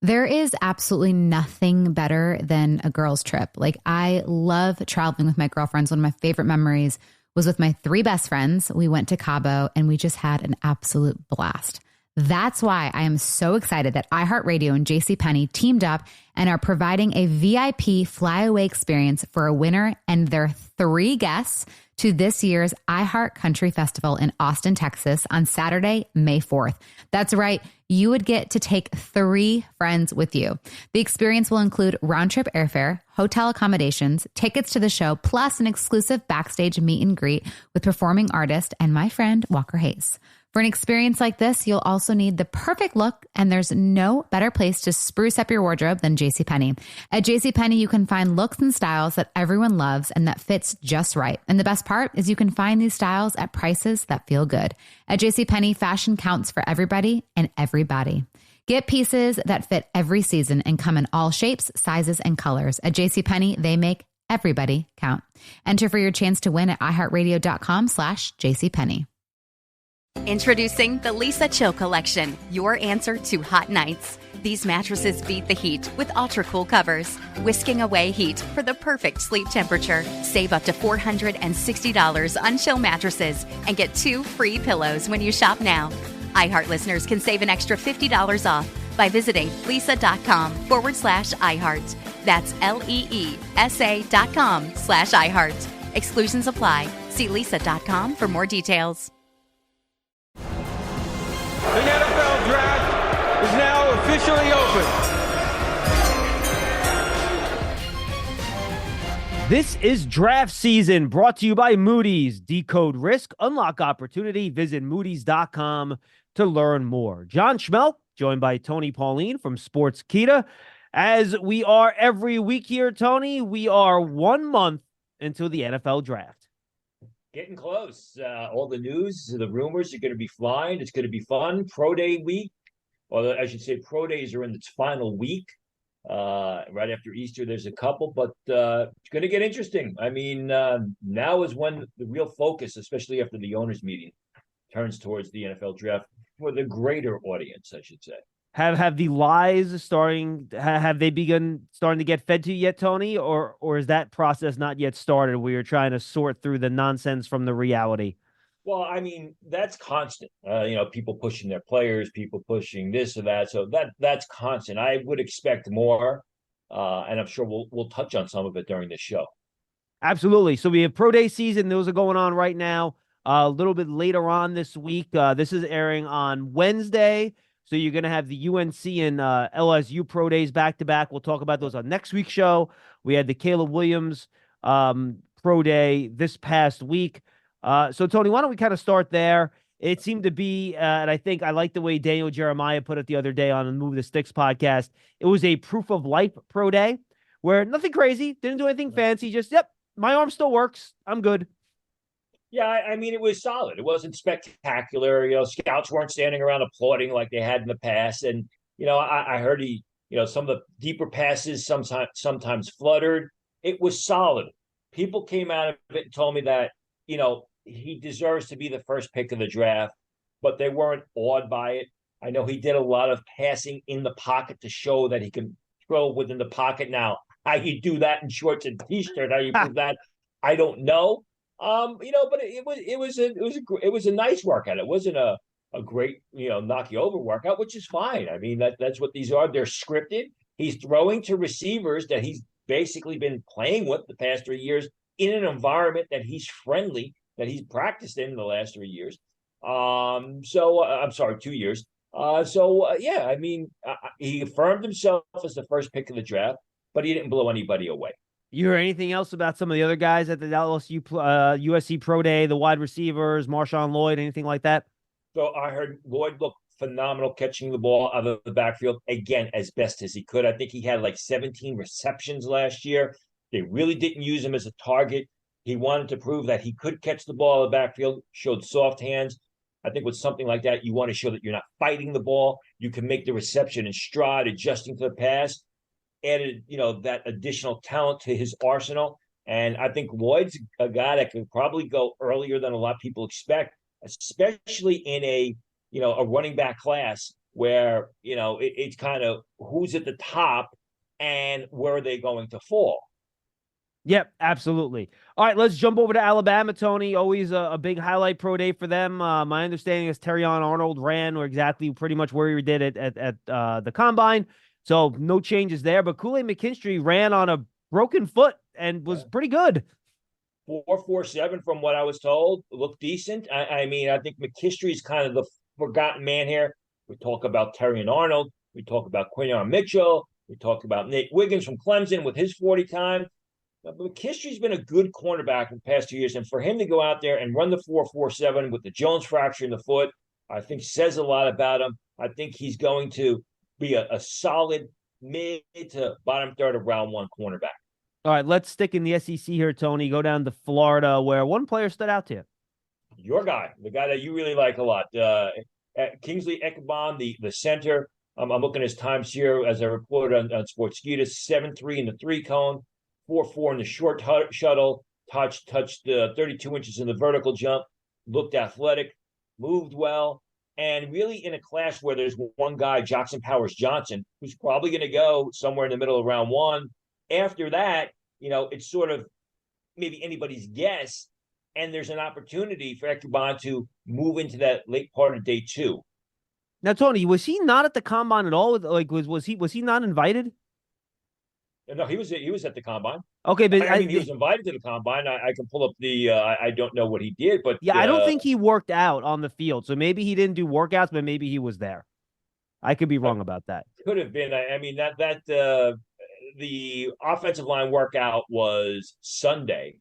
There is absolutely nothing better than a girls' trip. Like, I love traveling with my girlfriends. One of my favorite memories was with my 3 best friends. We went to Cabo and we just had an absolute blast. That's why I am so excited that iHeartRadio and JCPenney teamed up and are providing a VIP flyaway experience for a winner and their 3 guests to this year's iHeart Country Festival in Austin, Texas on Saturday, May 4th. That's right. You would get to take 3 friends with you. The experience will include round-trip airfare, hotel accommodations, tickets to the show, plus an exclusive backstage meet and greet with performing artist and my friend Walker Hayes. For an experience like this, you'll also need the perfect look, and there's no better place to spruce up your wardrobe than JCPenney. At JCPenney, you can find looks and styles that everyone loves and that fits just right. And the best part is you can find these styles at prices that feel good. At JCPenney, fashion counts for everybody and everybody. Get pieces that fit every season and come in all shapes, sizes, and colors. At JCPenney, they make everybody count. Enter for your chance to win at iHeartRadio.com/JCPenney. Introducing the Lisa Chill Collection, your answer to hot nights. These mattresses beat the heat with ultra-cool covers, whisking away heat for the perfect sleep temperature. Save up to $460 on Chill mattresses and get 2 free pillows when you shop now. iHeart listeners can save an extra $50 off by visiting lisa.com/iHeart. That's LEESA.com/iHeart. Exclusions apply. See lisa.com for more details. The NFL Draft is now officially open. This is draft season, brought to you by Moody's. Decode risk, unlock opportunity. Visit Moody's.com to learn more. John Schmeelk, joined by Tony Pauline from Sports Kita. As we are every week here, Tony, we are 1 month until the NFL Draft. Getting close. All the news, the rumors are going to be flying. It's going to be fun. Pro Day week, or I should say Pro Days are in its final week. Right after Easter, there's a couple, but it's going to get interesting. I mean, now is when the real focus, especially after the owners' meeting, turns towards the NFL Draft for the greater audience, I should say. Have the lies starting? Have they begun starting to get fed to you yet, Tony? Or is that process not yet started? Where you're trying to sort through the nonsense from the reality? Well, I mean, that's constant. People pushing their players, people pushing this or that. So that's constant. I would expect more, and I'm sure we'll touch on some of it during this show. Absolutely. So we have Pro Day season; those are going on right now. A little bit later on this week. This is airing on Wednesday. So you're going to have the UNC and LSU Pro Days back-to-back. We'll talk about those on next week's show. We had the Caleb Williams Pro Day this past week. So, Tony, why don't we kind of start there? It seemed to be, and I think I like the way Daniel Jeremiah put it the other day on the Move the Sticks podcast. It was a proof of life Pro Day where nothing crazy, didn't do anything fancy, just, yep, my arm still works. I'm good. Yeah, I mean, it was solid. It wasn't spectacular. Scouts weren't standing around applauding like they had in the past. And, I heard some of the deeper passes sometimes fluttered. It was solid. People came out of it and told me that, he deserves to be the first pick of the draft, but they weren't awed by it. I know he did a lot of passing in the pocket to show that he can throw within the pocket. Now, how you do that in shorts and t-shirt, how you prove that, I don't know. But it was a nice workout. It wasn't a great, knock you over workout, which is fine. I mean, that's what these are. They're scripted. He's throwing to receivers that he's basically been playing with the past 3 years in an environment that he's friendly, that he's practiced in the last 3 years. I'm sorry, 2 years. I mean, he affirmed himself as the first pick of the draft, but he didn't blow anybody away. You heard anything else about some of the other guys at the USC Pro Day, the wide receivers, Marshawn Lloyd, anything like that? So I heard Lloyd looked phenomenal catching the ball out of the backfield, again, as best as he could. I think he had like 17 receptions last year. They really didn't use him as a target. He wanted to prove that he could catch the ball in the backfield, showed soft hands. I think with something like that, you want to show that you're not fighting the ball. You can make the reception in stride, adjusting to the pass. Added, that additional talent to his arsenal. And I think Lloyd's a guy that could probably go earlier than a lot of people expect, especially in a running back class where, it's kind of who's at the top and where are they going to fall. Yep, absolutely. All right, let's jump over to Alabama, Tony. Always a big highlight pro day for them. My understanding is Terrion Arnold ran or exactly pretty much where he did it at the combine. So no changes there. But Kool-Aid McKinstry ran on a broken foot and was pretty good. 4.47 from what I was told, looked decent. I mean, I think McKinstry is kind of the forgotten man here. We talk about Terrion Arnold. We talk about Quinion Mitchell. We talk about Nate Wiggins from Clemson with his 40 time. But McKinstry's been a good cornerback in the past 2 years. And for him to go out there and run the 4.47 with the Jones fracture in the foot, I think says a lot about him. I think he's going to be a solid mid to bottom third of round one cornerback. All right, let's stick in the SEC here, Tony. Go down to Florida, where one player stood out to you. Your guy, the guy that you really like a lot, Kingsley Ekebon, the center. I'm looking at his times here as I reported on Sportskeeda. 7.3 in the 3-cone, 4.4 in the short shuttle, touched 32 inches in the vertical jump, looked athletic, moved well, and really in a class where there's one guy, Jackson Powers Johnson, who's probably going to go somewhere in the middle of round one. After that, it's sort of maybe anybody's guess, and there's an opportunity for Ekebon to move into that late part of day two. Now, Tony, was he not at the combine at all? Like, was he not invited? No, he was at the combine. Okay, but I mean, he was invited to the combine. I can pull up the. I don't know what he did, but yeah, I don't think he worked out on the field. So maybe he didn't do workouts, but maybe he was there. I could be wrong about that. Could have been. I mean that the offensive line workout was Sunday,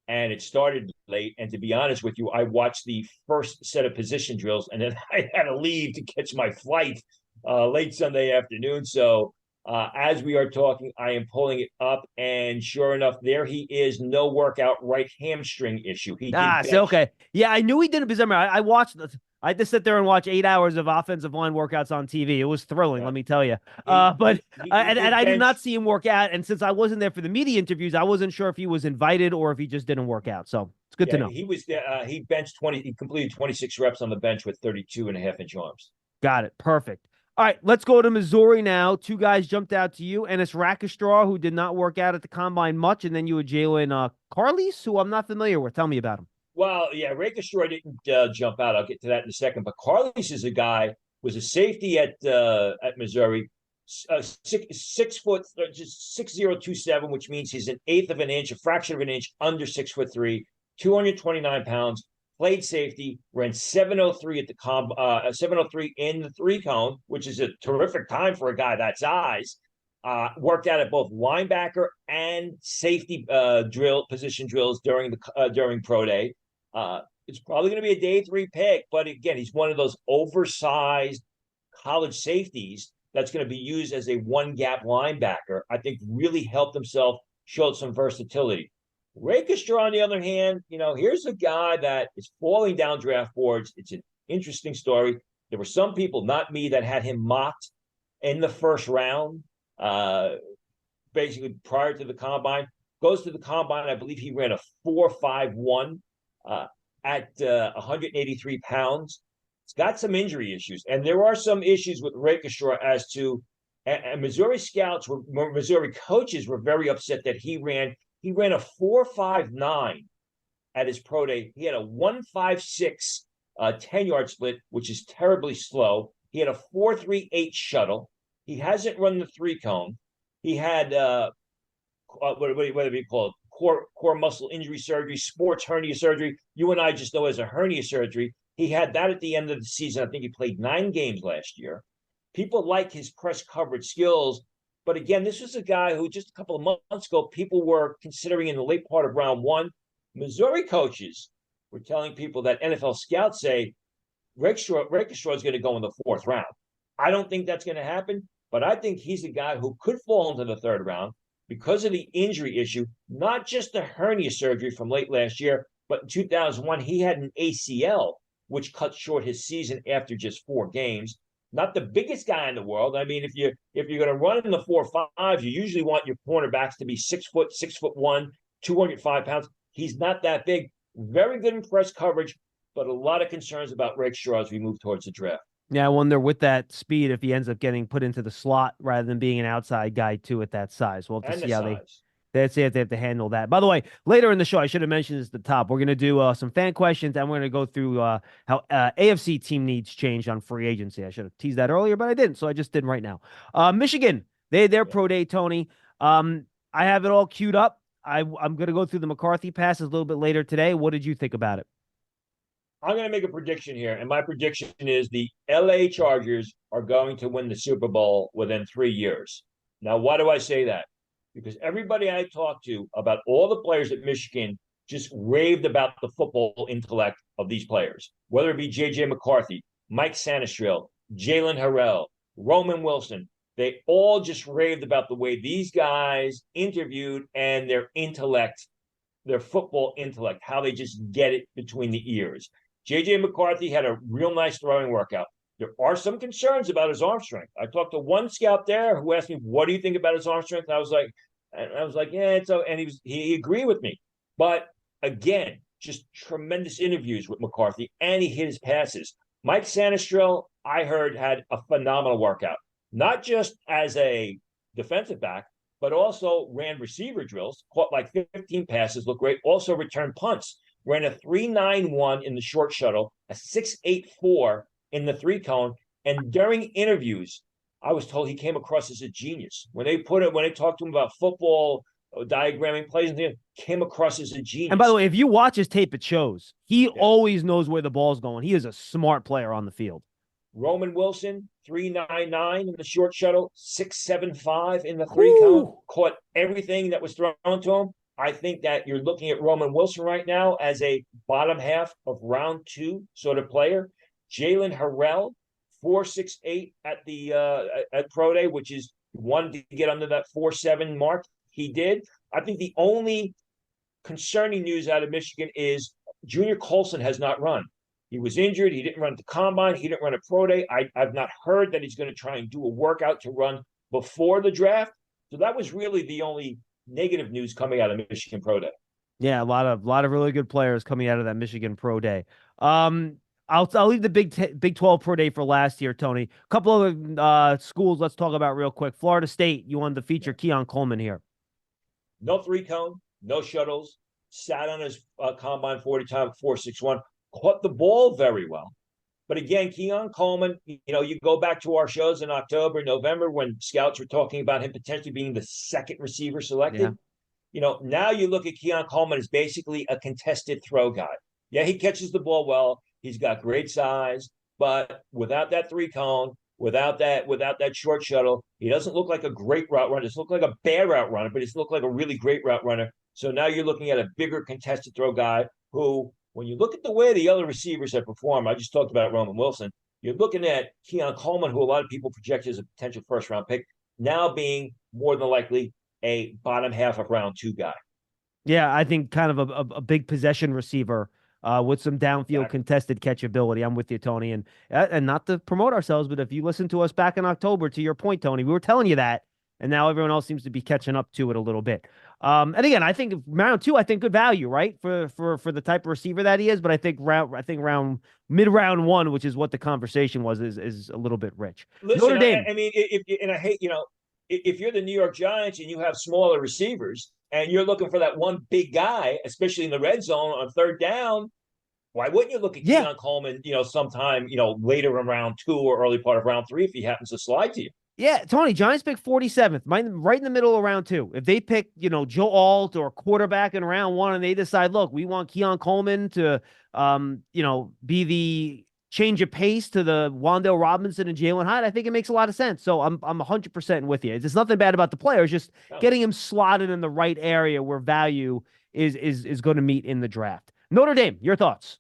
and it started late. And to be honest with you, I watched the first set of position drills, and then I had to leave to catch my flight late Sunday afternoon. So as we are talking, I am pulling it up, and sure enough, there he is. No workout, right hamstring issue. He did so okay, yeah, I knew he did it because I watched. I had to sit there and watch 8 hours of offensive line workouts on TV. It was thrilling, let me tell you. But I did not see him work out. And since I wasn't there for the media interviews, I wasn't sure if he was invited or if he just didn't work out. So it's good to know. He was he benched 20. He completed 26 reps on the bench with 32.5-inch arms. Got it. Perfect. All right, let's go to Missouri now. Two guys jumped out to you. Ennis Rakestraw, who did not work out at the combine much. And then you had Jalen Carlies, who I'm not familiar with. Tell me about him. Well, yeah, Rakestraw didn't jump out. I'll get to that in a second. But Carlies is a guy, was a safety at Missouri, 6 foot, just 6.027, which means he's an eighth of an inch, a fraction of an inch under 6'3", 229 pounds. Played safety, ran 7.03 at the 7.03 in the 3-cone, which is a terrific time for a guy that size. Worked out at both linebacker and safety position drills during pro day. It's probably going to be a day 3 pick, but again, he's one of those oversized college safeties that's going to be used as a one-gap linebacker. I think really helped himself, showed some versatility. Rakestraw, on the other hand, here's a guy that is falling down draft boards. It's an interesting story. There were some people, not me, that had him mocked in the first round, basically prior to the combine. Goes to the combine. I believe he ran a 4.51 at 183 pounds. He's got some injury issues, and there are some issues with Rakestraw as to. And Missouri Missouri coaches were very upset that he ran a 4.59 at his pro day. He had a 1.56 10-yard split, which is terribly slow. He had a 4.38 shuttle. He hasn't run the 3-cone. He had what do we call it? Core muscle injury surgery, sports hernia surgery. You and I just know as a hernia surgery. He had that at the end of the season. I think he played 9 games last year. People like his press coverage skills. But again, this was a guy who just a couple of months ago, people were considering in the late part of round one. Missouri coaches were telling people that NFL scouts say Rakestraw is going to go in the 4th round. I don't think that's going to happen, but I think he's a guy who could fall into the 3rd round because of the injury issue, not just the hernia surgery from late last year, but in 2001, he had an ACL, which cut short his season after just 4 games. Not the biggest guy in the world. I mean, if you're going to run in the 4.5, you usually want your cornerbacks to be 6 foot, 6'1", 205 pounds. He's not that big. Very good in press coverage, but a lot of concerns about Rakestraw as we move towards the draft. Yeah, I wonder with that speed if he ends up getting put into the slot rather than being an outside guy too at that size. We'll have to And the see how they size. Let's see if they have to handle that. By the way, later in the show, I should have mentioned this at the top. We're going to do some fan questions, and we're going to go through how AFC team needs changed on free agency. I should have teased that earlier, but I didn't, so I just did right now. Michigan, their pro day, Tony. I have it all queued up. I'm going to go through the McCarthy passes a little bit later today. What did you think about it? I'm going to make a prediction here, and my prediction is the LA Chargers are going to win the Super Bowl within 3 years. Now, why do I say that? Because everybody I talked to about all the players at Michigan just raved about the football intellect of these players, whether it be J.J. McCarthy, Mike Sanistrell, Jalen Harrell, Roman Wilson. They all just raved about the way these guys interviewed and their intellect, their football intellect, how they just get it between the ears. J.J. McCarthy had a real nice throwing workout. There are some concerns about his arm strength. I talked to one scout there who asked me, "What do you think about his arm strength?" I was like, "Yeah, it's okay." And he agreed with me. But again, just tremendous interviews with McCarthy, and he hit his passes. Mike Sanistrell, I heard, had a phenomenal workout, not just as a defensive back, but also ran receiver drills, caught like 15 passes, looked great. Also returned punts, ran a 3.91 in the short shuttle, a 6.84 in the 3-cone. And during interviews, I was told he came across as a genius. When they talked to him about football, diagramming plays, and things, came across as a genius. And by the way, if you watch his tape, it shows he always knows where the ball's going. He is a smart player on the field. Roman Wilson, 3.99 in the short shuttle, 6.75 in the 3-cone, caught everything that was thrown to him. I think that you're looking at Roman Wilson right now as a bottom half of round 2 sort of player. Jalen Harrell, 4.68 at the at Pro Day, which is one to get under that 4.7 mark. He did. I think the only concerning news out of Michigan is Junior Colson has not run. He was injured. He didn't run at the combine. He didn't run a pro day. I've not heard that he's going to try and do a workout to run before the draft. So that was really the only negative news coming out of Michigan Pro Day. Yeah, a lot of really good players coming out of that Michigan Pro Day. I'll leave the Big 12 Pro Day for last year, Tony. A couple of schools let's talk about real quick. Florida State, you wanted to feature Keon Coleman here. No 3-cone, no shuttles, sat on his combine 40 time 4.61, caught the ball very well. But again, Keon Coleman, you go back to our shows in October, November, when scouts were talking about him potentially being the second receiver selected. Yeah. Now you look at Keon Coleman as basically a contested throw guy. Yeah, he catches the ball well. He's got great size, but without that 3-cone, without that short shuttle, he doesn't look like a great route runner. He doesn't look like a bad route runner, but he's looked like a really great route runner. So now you're looking at a bigger contested throw guy who, when you look at the way the other receivers have performed, I just talked about Roman Wilson, you're looking at Keon Coleman, who a lot of people project as a potential first-round pick, now being more than likely a bottom half of round 2 guy. Yeah, I think kind of a big possession receiver with some downfield contested catchability. I'm with you, Tony. And not to promote ourselves, but if you listen to us back in October, to your point, Tony, we were telling you that. And now everyone else seems to be catching up to it a little bit. And again, I think round 2, I think good value, right, for the type of receiver that he is. But I think mid-round 1, which is what the conversation was, is a little bit rich. Listen, Notre Dame. I mean, if you're the New York Giants and you have smaller receivers and you're looking for that one big guy, especially in the red zone on third down, why wouldn't you look at Keon Coleman, sometime, later in round 2 or early part of round 3 if he happens to slide to you? Yeah, Tony, Giants pick 47th, right in the middle of round 2. If they pick, Joe Alt or quarterback in round 1 and they decide, look, we want Keon Coleman to, be the change of pace to the Wan'Dale Robinson and Jalen Hyde, I think it makes a lot of sense. So I'm 100% with you. There's nothing bad about the player. It's just getting him slotted in the right area where value is going to meet in the draft. Notre Dame, your thoughts?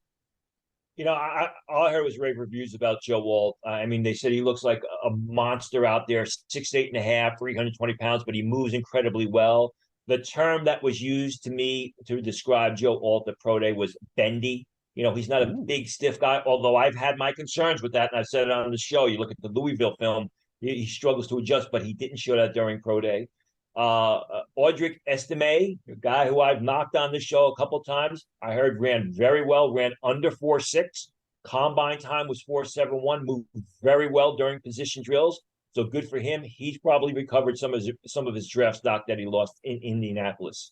All I heard was rave reviews about Joe Alt. I mean, they said he looks like a monster out there, 6'8.5", 320 pounds, but he moves incredibly well. The term that was used to me to describe Joe Alt at Pro Day was bendy. He's not a big, stiff guy, although I've had my concerns with that, and I've said it on the show. You look at the Louisville film, he struggles to adjust, but he didn't show that during Pro Day. Audric Estime, a guy who I've knocked on the show a couple times, I heard ran very well, ran under 4.6, Combine time was 4.71, moved very well during position drills. So good for him. He's probably recovered some of his draft stock that he lost in Indianapolis.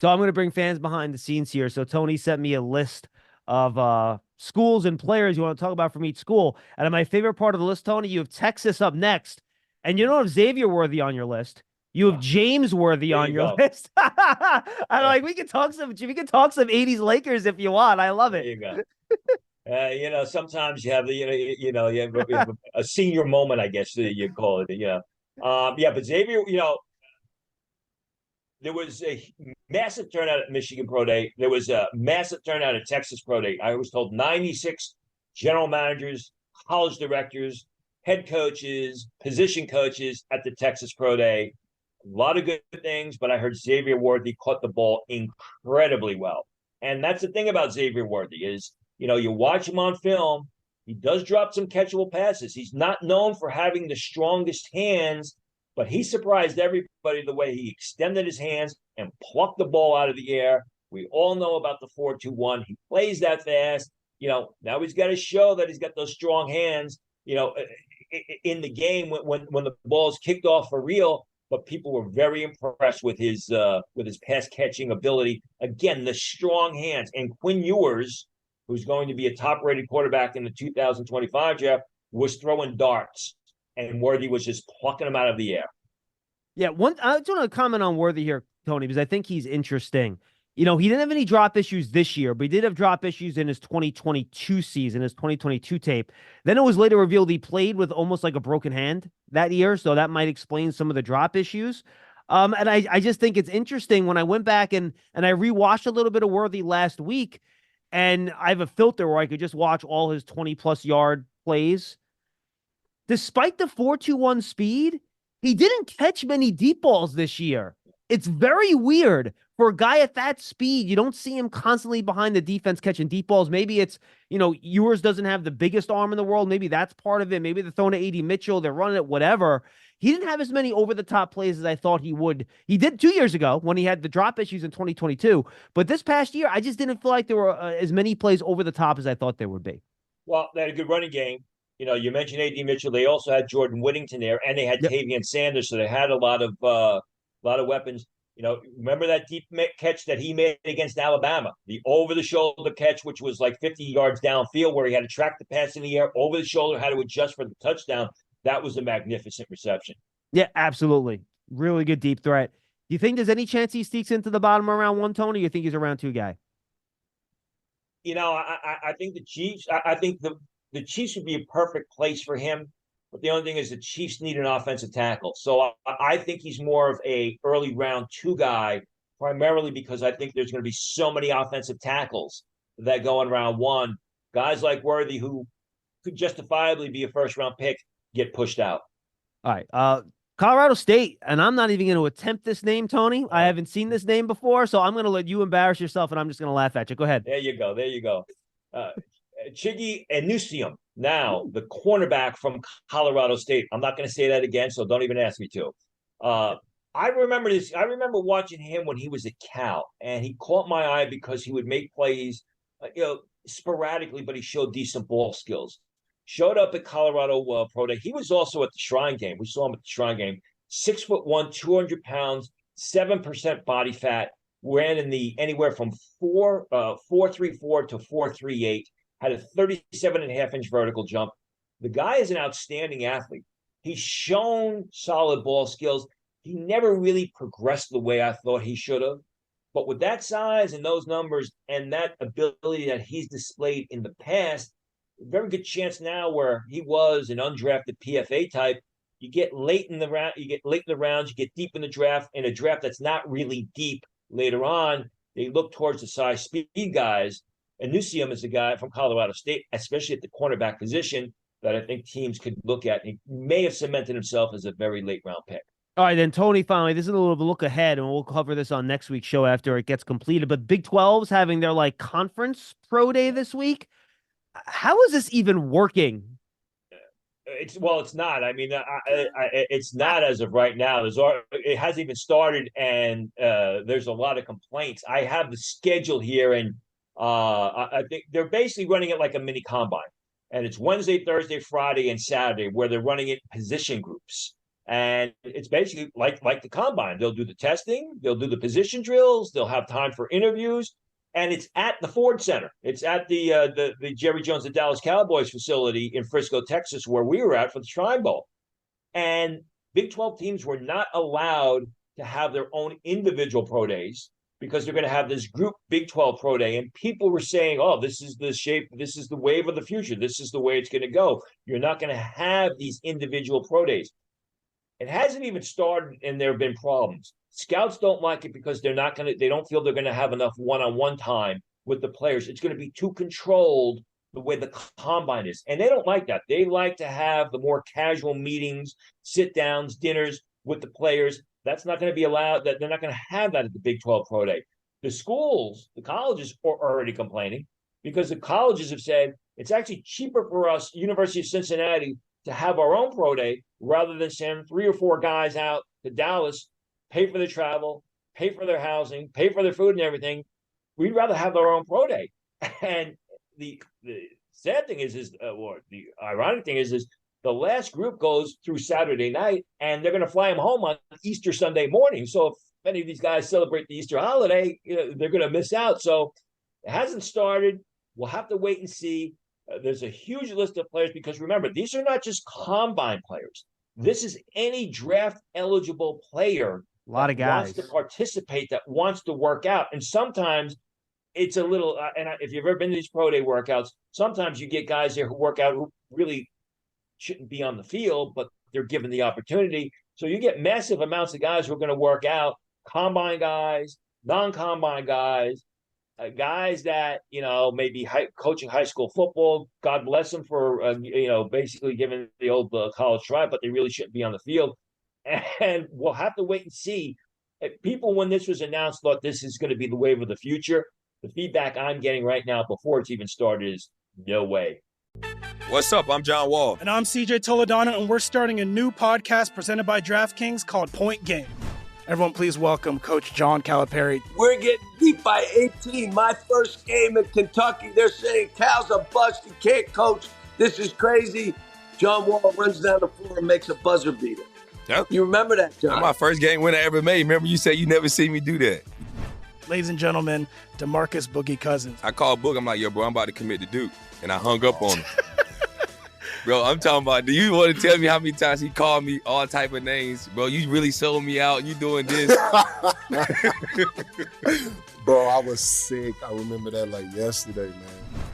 So I'm going to bring fans behind the scenes here. So Tony sent me a list of schools and players you want to talk about from each school. And my favorite part of the list, Tony, you have Texas up next. And you don't have Xavier Worthy on your list. You have James Worthy on your list. I'm like, we can talk some 80s Lakers if you want. I love it. There you go. Sometimes you have you have a senior moment, I guess you call it. But Xavier, there was a massive turnout at Michigan Pro Day. There was a massive turnout at Texas Pro Day. I was told 96 general managers, college directors, head coaches, position coaches at the Texas Pro Day. A lot of good things, but I heard Xavier Worthy caught the ball incredibly well. And that's the thing about Xavier Worthy is, you watch him on film, he does drop some catchable passes. He's not known for having the strongest hands, but he surprised everybody the way he extended his hands and plucked the ball out of the air. We all know about the 4-2-1. He plays that fast. Now he's got to show that he's got those strong hands, in the game when the ball is kicked off for real. But people were very impressed with his pass catching ability. Again, the strong hands. And Quinn Ewers, who's going to be a top-rated quarterback in the 2025 draft, was throwing darts, and Worthy was just plucking them out of the air. Yeah, I just want to comment on Worthy here, Tony, because I think he's interesting. He didn't have any drop issues this year, but he did have drop issues in his 2022 season, his 2022 tape. Then it was later revealed he played with almost like a broken hand that year, so that might explain some of the drop issues. And I just think it's interesting when I went back and I rewatched a little bit of Worthy last week, and I have a filter where I could just watch all his 20-plus yard plays. Despite the 4.21 speed, he didn't catch many deep balls this year. It's very weird. For a guy at that speed, you don't see him constantly behind the defense catching deep balls. Maybe it's, Ewers doesn't have the biggest arm in the world. Maybe that's part of it. Maybe they're throwing to A.D. Mitchell. They're running it, whatever. He didn't have as many over-the-top plays as I thought he would. He did 2 years ago when he had the drop issues in 2022. But this past year, I just didn't feel like there were as many plays over the top as I thought there would be. Well, they had a good running game. You mentioned A.D. Mitchell. They also had Jordan Whittington there, and they had Tavian Sanders, so they had a lot of weapons. Remember that deep catch that he made against Alabama, the over-the-shoulder catch, which was like 50 yards downfield, where he had to track the pass in the air, over the shoulder, had to adjust for the touchdown. That was a magnificent reception. Yeah, absolutely. Really good deep threat. Do you think there's any chance he sneaks into the bottom of round one, Tony, or you think he's a round two guy? I think the Chiefs, I think the Chiefs would be a perfect place for him. But the only thing is the Chiefs need an offensive tackle. So I think he's more of a early round two guy, primarily because I think there's going to be so many offensive tackles that go in round one. Guys like Worthy, who could justifiably be a first-round pick, get pushed out. All right. Colorado State, and I'm not even going to attempt this name, Tony. I haven't seen this name before, so I'm going to let you embarrass yourself, and I'm just going to laugh at you. Go ahead. There you go. Chigi Anusium, now the cornerback from Colorado State. I'm not going to say that again, so don't even ask me to. I remember this. I remember watching him when he was at Cal, and he caught my eye because he would make plays, sporadically, but he showed decent ball skills. Showed up at Colorado Pro Day. He was also at the Shrine Game. We saw him at the Shrine Game. 6'1", 200 pounds, 7% body fat. Ran in the anywhere from 4.34 to 4.38. Had a 37.5-inch vertical jump. The guy is an outstanding athlete. He's shown solid ball skills. He never really progressed the way I thought he should have. But with that size and those numbers and that ability that he's displayed in the past, very good chance now where he was an undrafted PFA type. You get late in the round, you get deep in the draft, in a draft that's not really deep later on. They look towards the size speed guys. Anusium is a guy from Colorado State, especially at the cornerback position, that I think teams could look at. He may have cemented himself as a very late round pick. All right, then, Tony, finally, this is a little look ahead, and we'll cover this on next week's show after it gets completed. But Big 12's having their, conference pro day this week. How is this even working? It's not. I mean, it's not as of right now. It hasn't even started, and there's a lot of complaints. I have the schedule here, and I think they're basically running it like a mini combine, and it's Wednesday, Thursday, Friday, and Saturday where they're running it in position groups. And it's basically like the combine. They'll do the testing, they'll do the position drills, they'll have time for interviews, and it's at the Ford Center. It's at the Jerry Jones, the Dallas Cowboys facility in Frisco, Texas, where we were at for the Shrine Bowl. And Big 12 teams were not allowed to have their own individual pro days because they're going to have this group Big 12 pro day. And people were saying, oh, this is the shape, this is the wave of the future. This is the way it's going to go. You're not going to have these individual pro days. It hasn't even started, and there have been problems. Scouts don't like it because they don't feel they're going to have enough one-on-one time with the players. It's going to be too controlled the way the combine is. And they don't like that. They like to have the more casual meetings, sit downs, dinners with the players. That's not going to be allowed. They're not going to have that at the Big 12 Pro Day. The schools, the colleges are already complaining because the colleges have said it's actually cheaper for us, University of Cincinnati, to have our own pro day rather than send 3 or 4 guys out to Dallas, pay for their travel, pay for their housing, pay for their food and everything. We'd rather have our own pro day. And the sad thing is or the ironic thing is the last group goes through Saturday night, and they're going to fly them home on Easter Sunday morning. So if any of these guys celebrate the Easter holiday, they're going to miss out. So it hasn't started. We'll have to wait and see. There's a huge list of players because remember, these are not just combine players. This is any draft eligible player. A lot of guys wants to participate, that wants to work out. And sometimes it's a little, if you've ever been to these pro day workouts, sometimes you get guys there who work out who really shouldn't be on the field, but they're given the opportunity. So you get massive amounts of guys who are going to work out, combine guys, non-combine guys, guys that, maybe coaching high school football. God bless them for, basically giving the old college try, but they really shouldn't be on the field. And we'll have to wait and see. People, when this was announced, thought this is going to be the wave of the future. The feedback I'm getting right now before it's even started is no way. What's up? I'm John Wall. And I'm CJ Toledano, and we're starting a new podcast presented by DraftKings called Point Game. Everyone, please welcome Coach John Calipari. We're getting beat by 18. My first game in Kentucky, they're saying Cal's a bust. He can't coach. This is crazy. John Wall runs down the floor and makes a buzzer beater. Yep. You remember that, John? That's my first game winner I ever made. Remember you said you never seen me do that. Ladies and gentlemen, DeMarcus Boogie Cousins. I called Book. I'm like, yo, bro, I'm about to commit to Duke. And I hung up on him. Bro, I'm talking about, do you want to tell me how many times he called me all type of names? Bro, you really sold me out. You doing this. Bro, I was sick. I remember that like yesterday, man.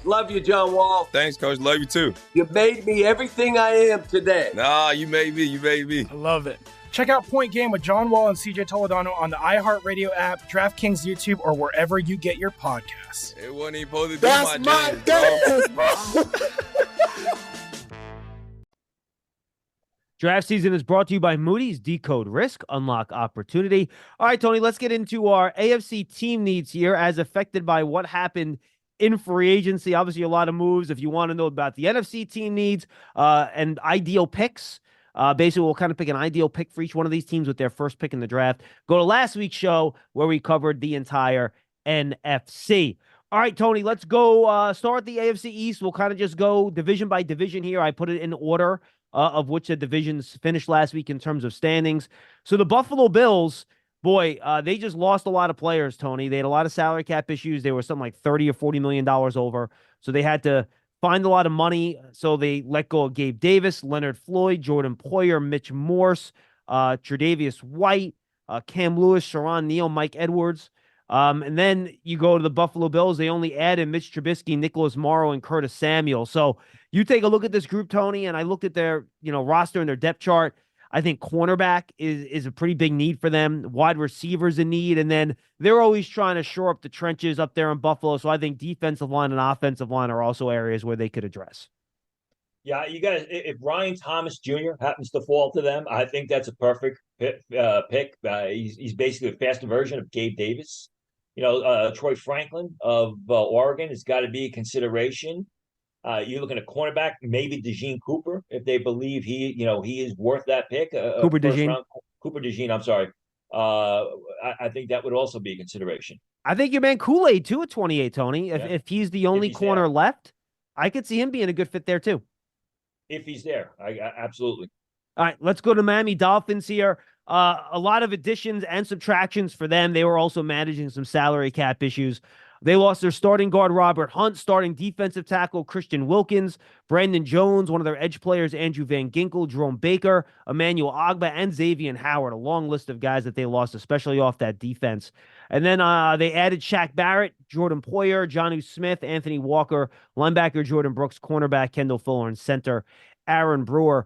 Love you, John Wall. Thanks, Coach. Love you, too. You made me everything I am today. Nah, you made me. You made me. I love it. Check out Point Game with John Wall and CJ Toledano on the iHeartRadio app, DraftKings YouTube, or wherever you get your podcasts. It wasn't even supposed to be That's my game, bro. Draft season is brought to you by Moody's. Decode risk, unlock opportunity. All right, Tony, let's get into our AFC team needs here as affected by what happened in free agency. Obviously, a lot of moves. If you want to know about the NFC team needs and ideal picks, basically, we'll kind of pick an ideal pick for each one of these teams with their first pick in the draft. Go to last week's show where we covered the entire NFC. All right, Tony, let's go start the AFC East. We'll kind of just go division by division here. I put it in order of which the divisions finished last week in terms of standings. So the Buffalo Bills, boy, they just lost a lot of players, Tony. They had a lot of salary cap issues. They were something like $30 or $40 million over. So they had to find a lot of money. So they let go of Gabe Davis, Leonard Floyd, Jordan Poyer, Mitch Morse, Tre'Davious White, Cam Lewis, Sharon Neal, Mike Edwards. And then you go to the Buffalo Bills. They only added Mitch Trubisky, Nicholas Morrow, and Curtis Samuel. So you take a look at this group, Tony, and I looked at their roster and their depth chart. I think cornerback is a pretty big need for them. Wide receivers a need. And then they're always trying to shore up the trenches up there in Buffalo. So I think defensive line and offensive line are also areas where they could address. Yeah, you guys, if Ryan Thomas Jr. happens to fall to them, I think that's a perfect pick. He's basically a faster version of Gabe Davis. Troy Franklin of Oregon has got to be a consideration. You're looking at cornerback, maybe DeJean Cooper, if they believe he is worth that pick. Cooper DeJean. Cooper DeJean, I'm sorry. I think that would also be a consideration. I think your man Kool-Aid too at 28, Tony. If he's the only corner left, I could see him being a good fit there too. If he's there, I absolutely. All right, let's go to Miami Dolphins here. A lot of additions and subtractions for them. They were also managing some salary cap issues. They lost their starting guard, Robert Hunt, starting defensive tackle, Christian Wilkins, Brandon Jones, one of their edge players, Andrew Van Ginkel, Jerome Baker, Emmanuel Ogba, and Xavier Howard. A long list of guys that they lost, especially off that defense. And then they added Shaq Barrett, Jordan Poyer, Jonnu Smith, Anthony Walker, linebacker Jordan Brooks, cornerback Kendall Fuller, and center Aaron Brewer.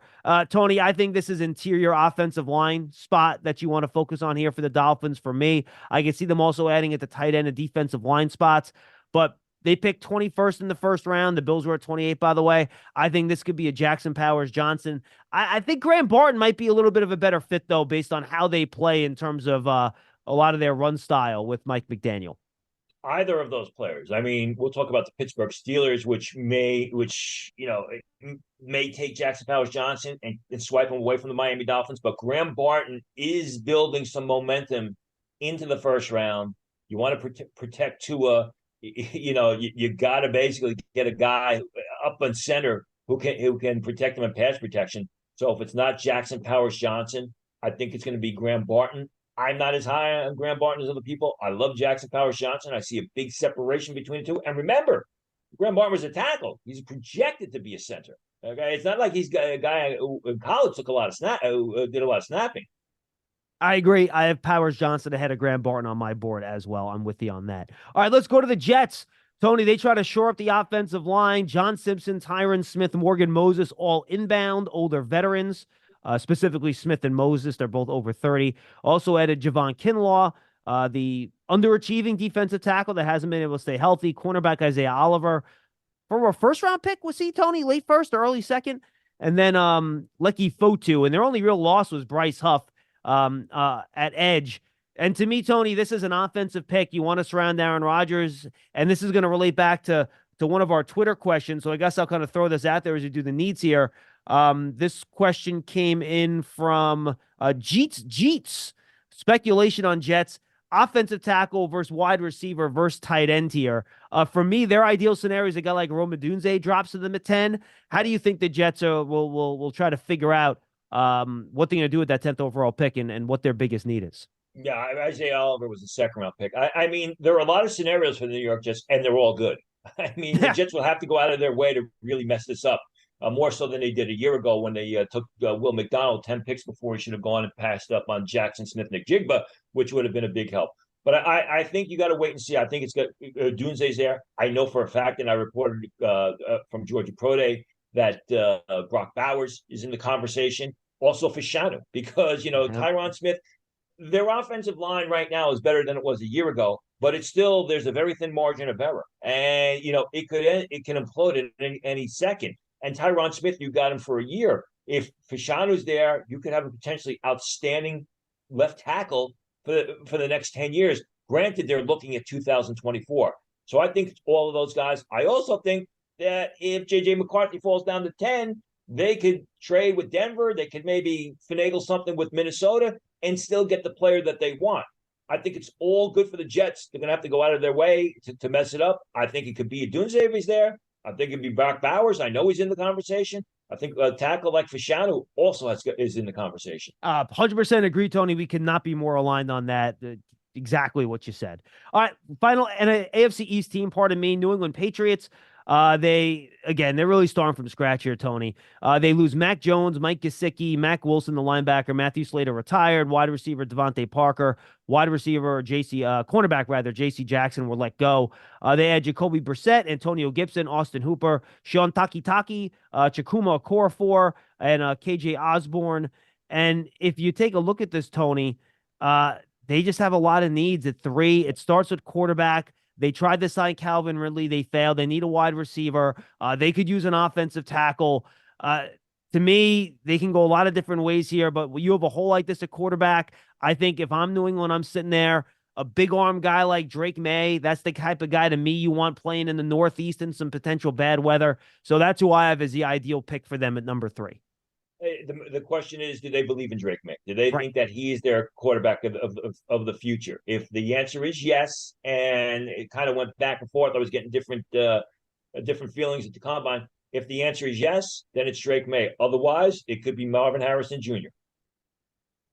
Tony, I think this is interior offensive line spot that you want to focus on here for the Dolphins. For me, I can see them also adding at the tight end and defensive line spots, but they picked 21st in the first round. The Bills were at 28, by the way. I think this could be a Jackson Powers Johnson. I think Graham Barton might be a little bit of a better fit, though, based on how they play in terms of a lot of their run style with Mike McDaniel. Either of those players. I mean, we'll talk about the Pittsburgh Steelers, which may take Jackson Powers Johnson and swipe him away from the Miami Dolphins. But Graham Barton is building some momentum into the first round. You want to protect Tua. You got to basically get a guy up on center who can protect him in pass protection. So if it's not Jackson Powers Johnson, I think it's going to be Graham Barton. I'm not as high on Graham Barton as other people. I love Jackson Powers Johnson. I see a big separation between the two. And remember, Graham Barton was a tackle. He's projected to be a center. Okay, it's not like he's a guy who in college did a lot of snapping. I agree. I have Powers Johnson ahead of Graham Barton on my board as well. I'm with you on that. All right, let's go to the Jets. Tony, they try to shore up the offensive line. John Simpson, Tyron Smith, Morgan Moses, all inbound, older veterans. Specifically Smith and Moses. They're both over 30. Also added Javon Kinlaw, the underachieving defensive tackle that hasn't been able to stay healthy. Cornerback Isaiah Oliver. From a first-round pick, was he, Tony? Late first or early second? And then Leki Fotu. And their only real loss was Bryce Huff at edge. And to me, Tony, this is an offensive pick. You want to surround Aaron Rodgers. And this is going to relate back to one of our Twitter questions. So I guess I'll kind of throw this out there as you do the needs here. This question came in from Jeets. Speculation on Jets. Offensive tackle versus wide receiver versus tight end here. For me, their ideal scenario is a guy like Rome Odunze drops to them at 10. How do you think the Jets will try to figure out what they're going to do with that 10th overall pick and what their biggest need is? Yeah, Isaiah Oliver was a second-round pick. I mean, there are a lot of scenarios for the New York Jets, and they're all good. I mean, the Jets will have to go out of their way to really mess this up. More so than they did a year ago when they took Will McDonald 10 picks before he should have gone and passed up on Jackson Smith, Nick Jigba, which would have been a big help. But I think you got to wait and see. I think it's got Dunze's there. I know for a fact, and I reported from Georgia Pro Day that Brock Bowers is in the conversation. Also Fashanu, because, Tyron Smith, their offensive line right now is better than it was a year ago, but it's still, there's a very thin margin of error. And, it can implode at any second. And Tyron Smith, you got him for a year. If Fashanu's there, you could have a potentially outstanding left tackle for the next 10 years. Granted, they're looking at 2024. So I think all of those guys. I also think that if J.J. McCarthy falls down to 10, they could trade with Denver. They could maybe finagle something with Minnesota and still get the player that they want. I think it's all good for the Jets. They're going to have to go out of their way to mess it up. I think it could be a Dunze if he's there. I think it'd be Brock Bowers. I know he's in the conversation. I think a tackle like Fashanu also is in the conversation. 100% agree, Tony. We could not be more aligned on that. Exactly what you said. All right, final AFC East team, pardon me, New England Patriots. They're really starting from scratch here, Tony. They lose Mac Jones, Mike Gesicki, Mac Wilson, the linebacker, Matthew Slater retired, wide receiver Devontae Parker, cornerback J.C. Jackson were let go. They had Jacoby Brissett, Antonio Gibson, Austin Hooper, Sean Takitaki, Chikuma Okorafor, and KJ Osborne. And if you take a look at this, Tony, they just have a lot of needs at 3. It starts with quarterback. They tried to sign Calvin Ridley. They failed. They need a wide receiver. They could use an offensive tackle. To me, they can go a lot of different ways here, but you have a hole like this at quarterback. I think if I'm New England, I'm sitting there, a big arm guy like Drake May, that's the type of guy to me you want playing in the Northeast in some potential bad weather. So that's who I have as the ideal pick for them at number 3. The question is, do they believe in Drake May? Do they Right. think that he is their quarterback of the future? If the answer is yes, and it kind of went back and forth, I was getting different feelings at the combine. If the answer is yes, then it's Drake May. Otherwise, it could be Marvin Harrison Jr.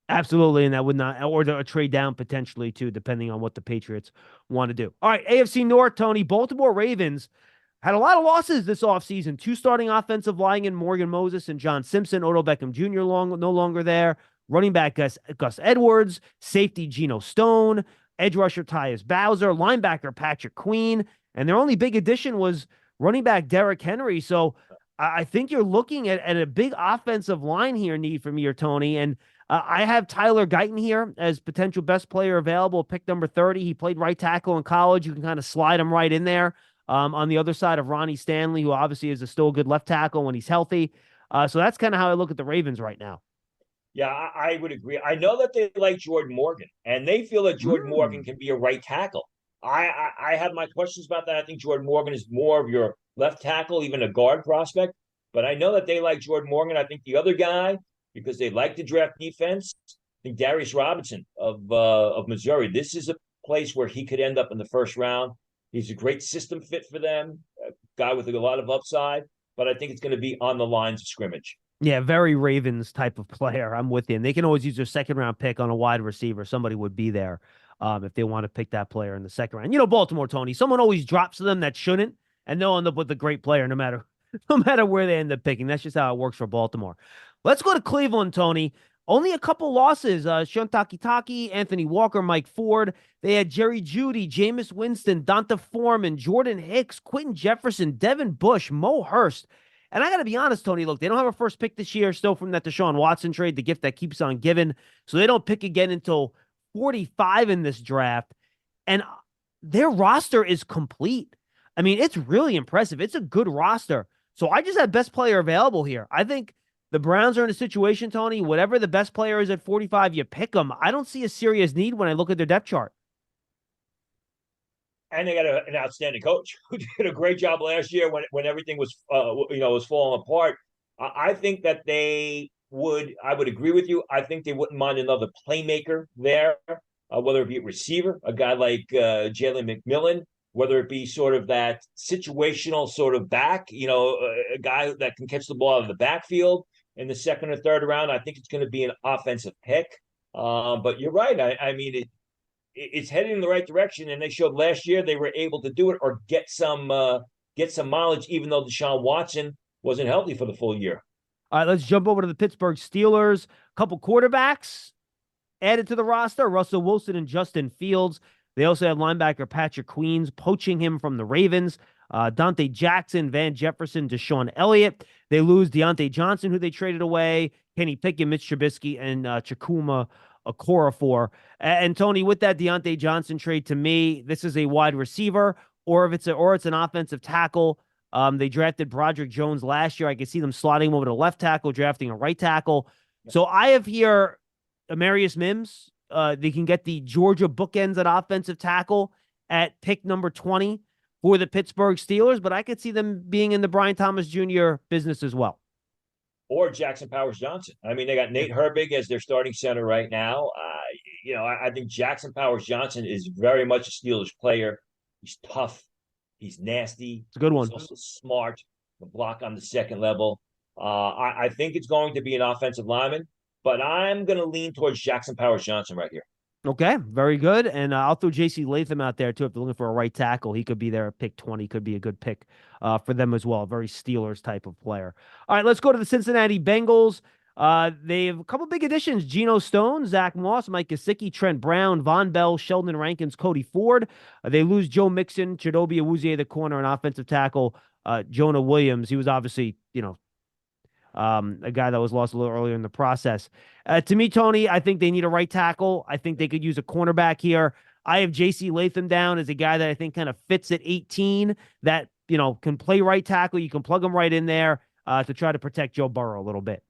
Absolutely, and that would not, or a trade down potentially too, depending on what the Patriots want to do. All right, AFC North, Tony. Baltimore Ravens had a lot of losses this offseason. Two starting offensive linemen, Morgan Moses and John Simpson. Odell Beckham Jr. No longer there. Running back Gus Edwards. Safety Geno Stone. Edge rusher Tyus Bowser. Linebacker Patrick Queen. And their only big addition was running back Derrick Henry. So I think you're looking at a big offensive line here need from you, Tony. And I have Tyler Guyton here as potential best player available, pick number 30. He played right tackle in college. You can kind of slide him right in there on the other side of Ronnie Stanley, who obviously is still a good left tackle when he's healthy. So that's kind of how I look at the Ravens right now. Yeah, I would agree. I know that they like Jordan Morgan, and they feel that Jordan Morgan can be a right tackle. I have my questions about that. I think Jordan Morgan is more of your left tackle, even a guard prospect. But I know that they like Jordan Morgan. I think the other guy, because they like to draft defense, I think Darius Robinson of Missouri. This is a place where he could end up in the first round. He's a great system fit for them, a guy with a lot of upside. But I think it's going to be on the lines of scrimmage. Yeah, very Ravens type of player. I'm with you. And they can always use their second round pick on a wide receiver. Somebody would be there if they want to pick that player in the second round. You know, Baltimore, Tony, someone always drops to them that shouldn't, and they'll end up with a great player no matter where they end up picking. That's just how it works for Baltimore. Let's go to Cleveland, Tony. Only a couple losses. Sean Takitaki, Anthony Walker, Mike Ford. They had Jerry Jeudy, Jameis Winston, Donta Foreman, Jordan Hicks, Quentin Jefferson, Devin Bush, Mo Hurst. And I got to be honest, Tony, look, they don't have a first pick this year, still from that Deshaun Watson trade, the gift that keeps on giving. So they don't pick again until 45 in this draft. And their roster is complete. I mean, it's really impressive. It's a good roster. So I just have best player available here. I think the Browns are in a situation, Tony, whatever the best player is at 45, you pick them. I don't see a serious need when I look at their depth chart. And they got an outstanding coach who did a great job last year when everything was was falling apart. I think that I would agree with you. I think they wouldn't mind another playmaker there, whether it be a receiver, a guy like Jalen McMillan, whether it be sort of that situational sort of back, a guy that can catch the ball out of the backfield in the second or third round. I think it's going to be an offensive pick. But you're right. I mean, it's heading in the right direction, and they showed last year they were able to do it or get some mileage, even though Deshaun Watson wasn't healthy for the full year. All right, let's jump over to the Pittsburgh Steelers. A couple quarterbacks added to the roster, Russell Wilson and Justin Fields. They also have linebacker Patrick Queens, poaching him from the Ravens. Dante Jackson, Van Jefferson, Deshaun Elliott. They lose Deontay Johnson, who they traded away, Kenny Pickett, Mitch Trubisky, and Chakuma Okorafor. And Tony, with that Deontay Johnson trade, to me, this is a wide receiver, or if it's an offensive tackle. They drafted Broderick Jones last year. I could see them slotting him over to left tackle, drafting a right tackle. So I have here Amarius Mims. They can get the Georgia bookends at offensive tackle at pick number 20 for the Pittsburgh Steelers, but I could see them being in the Brian Thomas Jr. business as well. Or Jackson Powers Johnson. I mean, they got Nate Herbig as their starting center right now. I think Jackson Powers Johnson is very much a Steelers player. He's tough. He's nasty. It's a good one. He's also smart. The block on the second level. I think it's going to be an offensive lineman, but I'm going to lean towards Jackson Powers Johnson right here. Okay, very good. And I'll throw J.C. Latham out there, too. If they're looking for a right tackle, he could be there at pick 20. Could be a good pick for them as well. Very Steelers type of player. All right, let's go to the Cincinnati Bengals. They have a couple big additions. Geno Stone, Zach Moss, Mike Gesicki, Trent Brown, Von Bell, Sheldon Rankins, Cody Ford. They lose Joe Mixon, Chidobe Awuzie, the corner, and offensive tackle, Jonah Williams. He was obviously, a guy that was lost a little earlier in the process. To me, Tony, I think they need a right tackle. I think they could use a cornerback here. I have J.C. Latham down as a guy that I think kind of fits at 18 that, can play right tackle. You can plug him right in there to try to protect Joe Burrow a little bit.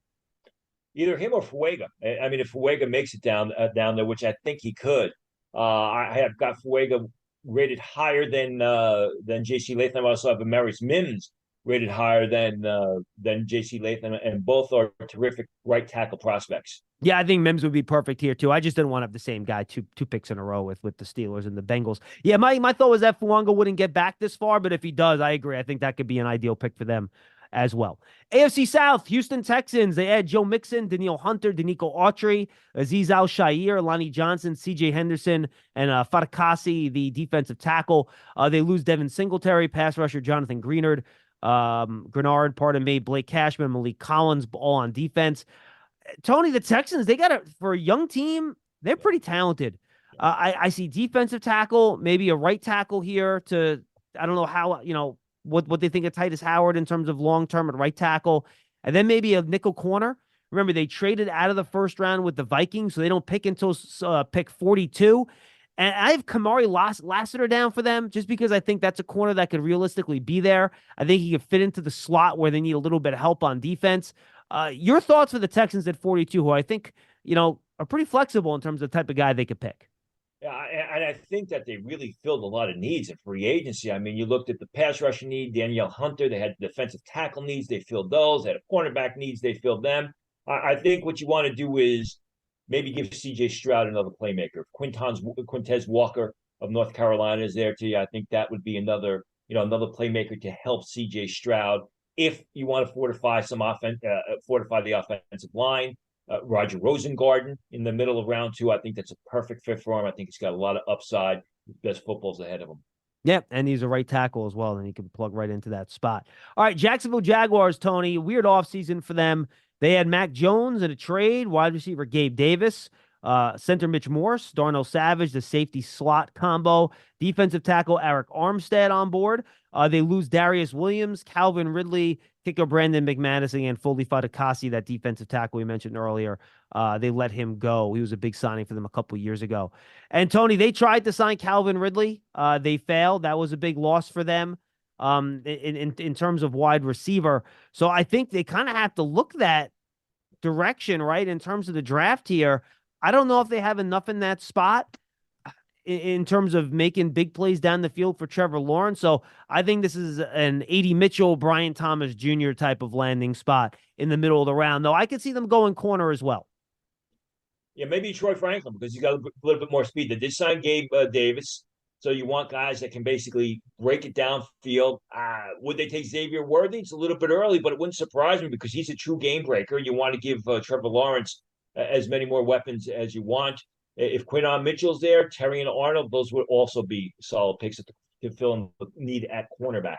Either him or Fuega. I mean, if Fuega makes it down there, which I think he could, I have got Fuega rated higher than J.C. Latham. I also have Amarius Mims rated higher than J.C. Latham, and both are terrific right tackle prospects. Yeah, I think Mims would be perfect here too. I just didn't want to have the same guy two picks in a row with the Steelers and the Bengals. Yeah, my thought was that Fuanga wouldn't get back this far, but if he does, I agree. I think that could be an ideal pick for them as well. AFC South, Houston Texans. They add Joe Mixon, Daniil Hunter, Danico Autry, Azeez Al-Shaair, Lonnie Johnson, C.J. Henderson, and Fatakasi, the defensive tackle. They lose Devin Singletary, pass rusher Jonathan Greenard, Blake Cashman, Malik Collins, all on defense. Tony, the Texans, they got for a young team, they're pretty talented. I see defensive tackle, maybe a right tackle here I don't know how, what they think of Titus Howard in terms of long-term at right tackle, and then maybe a nickel corner. Remember, they traded out of the first round with the Vikings, so they don't pick until pick 42. And I have Kamari Lassiter down for them just because I think that's a corner that could realistically be there. I think he could fit into the slot where they need a little bit of help on defense. Your thoughts for the Texans at 42, who I think, are pretty flexible in terms of the type of guy they could pick. Yeah, and I think that they really filled a lot of needs in free agency. I mean, you looked at the pass rushing need, Danielle Hunter. They had defensive tackle needs. They filled those. They had cornerback needs. They filled them. I think what you want to do is maybe give C.J. Stroud another playmaker. Quintez Walker of North Carolina is there to you. I think that would be another playmaker to help C.J. Stroud. If you want to fortify the offensive line, Roger Rosengarten in the middle of round 2, I think that's a perfect fit for him. I think he's got a lot of upside. Best football's ahead of him. Yeah, and he's a right tackle as well, and he can plug right into that spot. All right, Jacksonville Jaguars, Tony, weird offseason for them. They had Mac Jones in a trade, wide receiver Gabe Davis, center Mitch Morse, Darnell Savage, the safety slot combo, defensive tackle Eric Armstead on board. They lose Darius Williams, Calvin Ridley, kicker Brandon McManus, and Foley Fatakasi, that defensive tackle we mentioned earlier. They let him go. He was a big signing for them a couple years ago. And Tony, they tried to sign Calvin Ridley. They failed. That was a big loss for them in terms of wide receiver. So I think they kind of have to look that direction, right, in terms of the draft here. I don't know if they have enough in that spot in terms of making big plays down the field for Trevor Lawrence. So I think this is an A.D. Mitchell, Brian Thomas Jr. type of landing spot in the middle of the round, though I could see them going corner as well. Yeah, maybe Troy Franklin, because he's got a little bit more speed. They did sign Gabe Davis, so you want guys that can basically break it downfield. Would they take Xavier Worthy? It's a little bit early, but it wouldn't surprise me because he's a true game breaker. You want to give Trevor Lawrence as many more weapons as you want. If Quinton Mitchell's there, Terry and Arnold, those would also be solid picks to fill in the need at cornerback.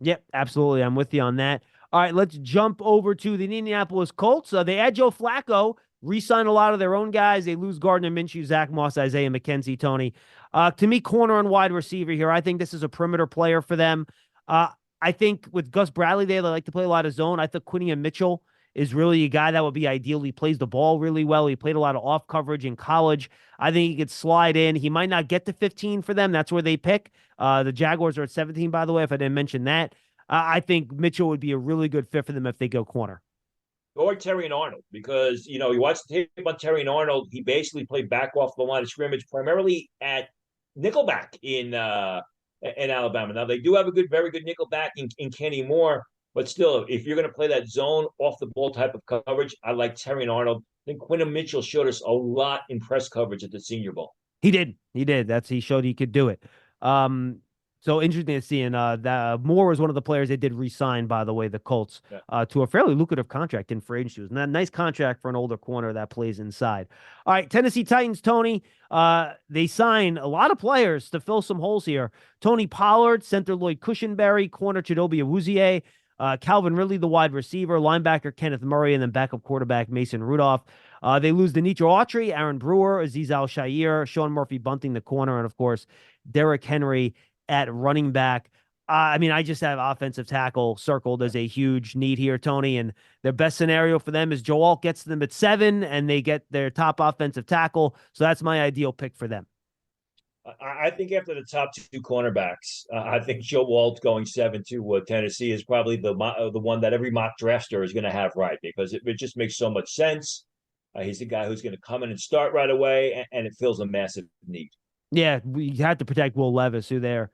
Yep, absolutely. I'm with you on that. All right, let's jump over to the Indianapolis Colts. They add Joe Flacco, re-sign a lot of their own guys. They lose Gardner Minshew, Zach Moss, Isaiah McKenzie, Tony. To me, corner and wide receiver here, I think this is a perimeter player for them. I think with Gus Bradley there, they like to play a lot of zone. I think Quinton Mitchell is really a guy that would be ideal. He plays the ball really well. He played a lot of off coverage in college. I think he could slide in. He might not get to 15 for them. That's where they pick. The Jaguars are at 17, by the way, if I didn't mention that. I think Mitchell would be a really good fit for them if they go corner. Or Terry and Arnold, because, you watch the tape on Terry and Arnold. He basically played back off the line of scrimmage, primarily at nickelback in Alabama. Now, they do have a very good nickelback in Kenny Moore. But still, if you're going to play that zone off the ball type of coverage, I like Terry and Arnold. I think Quinton Mitchell showed us a lot in press coverage at the Senior Bowl. He did. He showed he could do it. So interesting to see. And that Moore was one of the players they did re-sign, by the way, the Colts, to a fairly lucrative contract in free agency. And a nice contract for an older corner that plays inside. All right, Tennessee Titans, Tony. They sign a lot of players to fill some holes here. Tony Pollard, center Lloyd Cushenberry, corner Chidobe Awuzie, Calvin Ridley, the wide receiver, linebacker Kenneth Murray, and then backup quarterback Mason Rudolph. They lose Denico Autry, Aaron Brewer, Azeez Al-Shaair, Sean Murphy-Bunting, the corner, and, of course, Derrick Henry at running back. I just have offensive tackle circled as a huge need here, Tony, and their best scenario for them is Joe Alt gets them at 7, and they get their top offensive tackle, so that's my ideal pick for them. I think after the top 2 cornerbacks, I think Joe Alt going 7 to Tennessee is probably the one that every mock drafter is going to have right, because it just makes so much sense. He's the guy who's going to come in and start right away, and it fills a massive need. Yeah, we had to protect Will Levis, who they're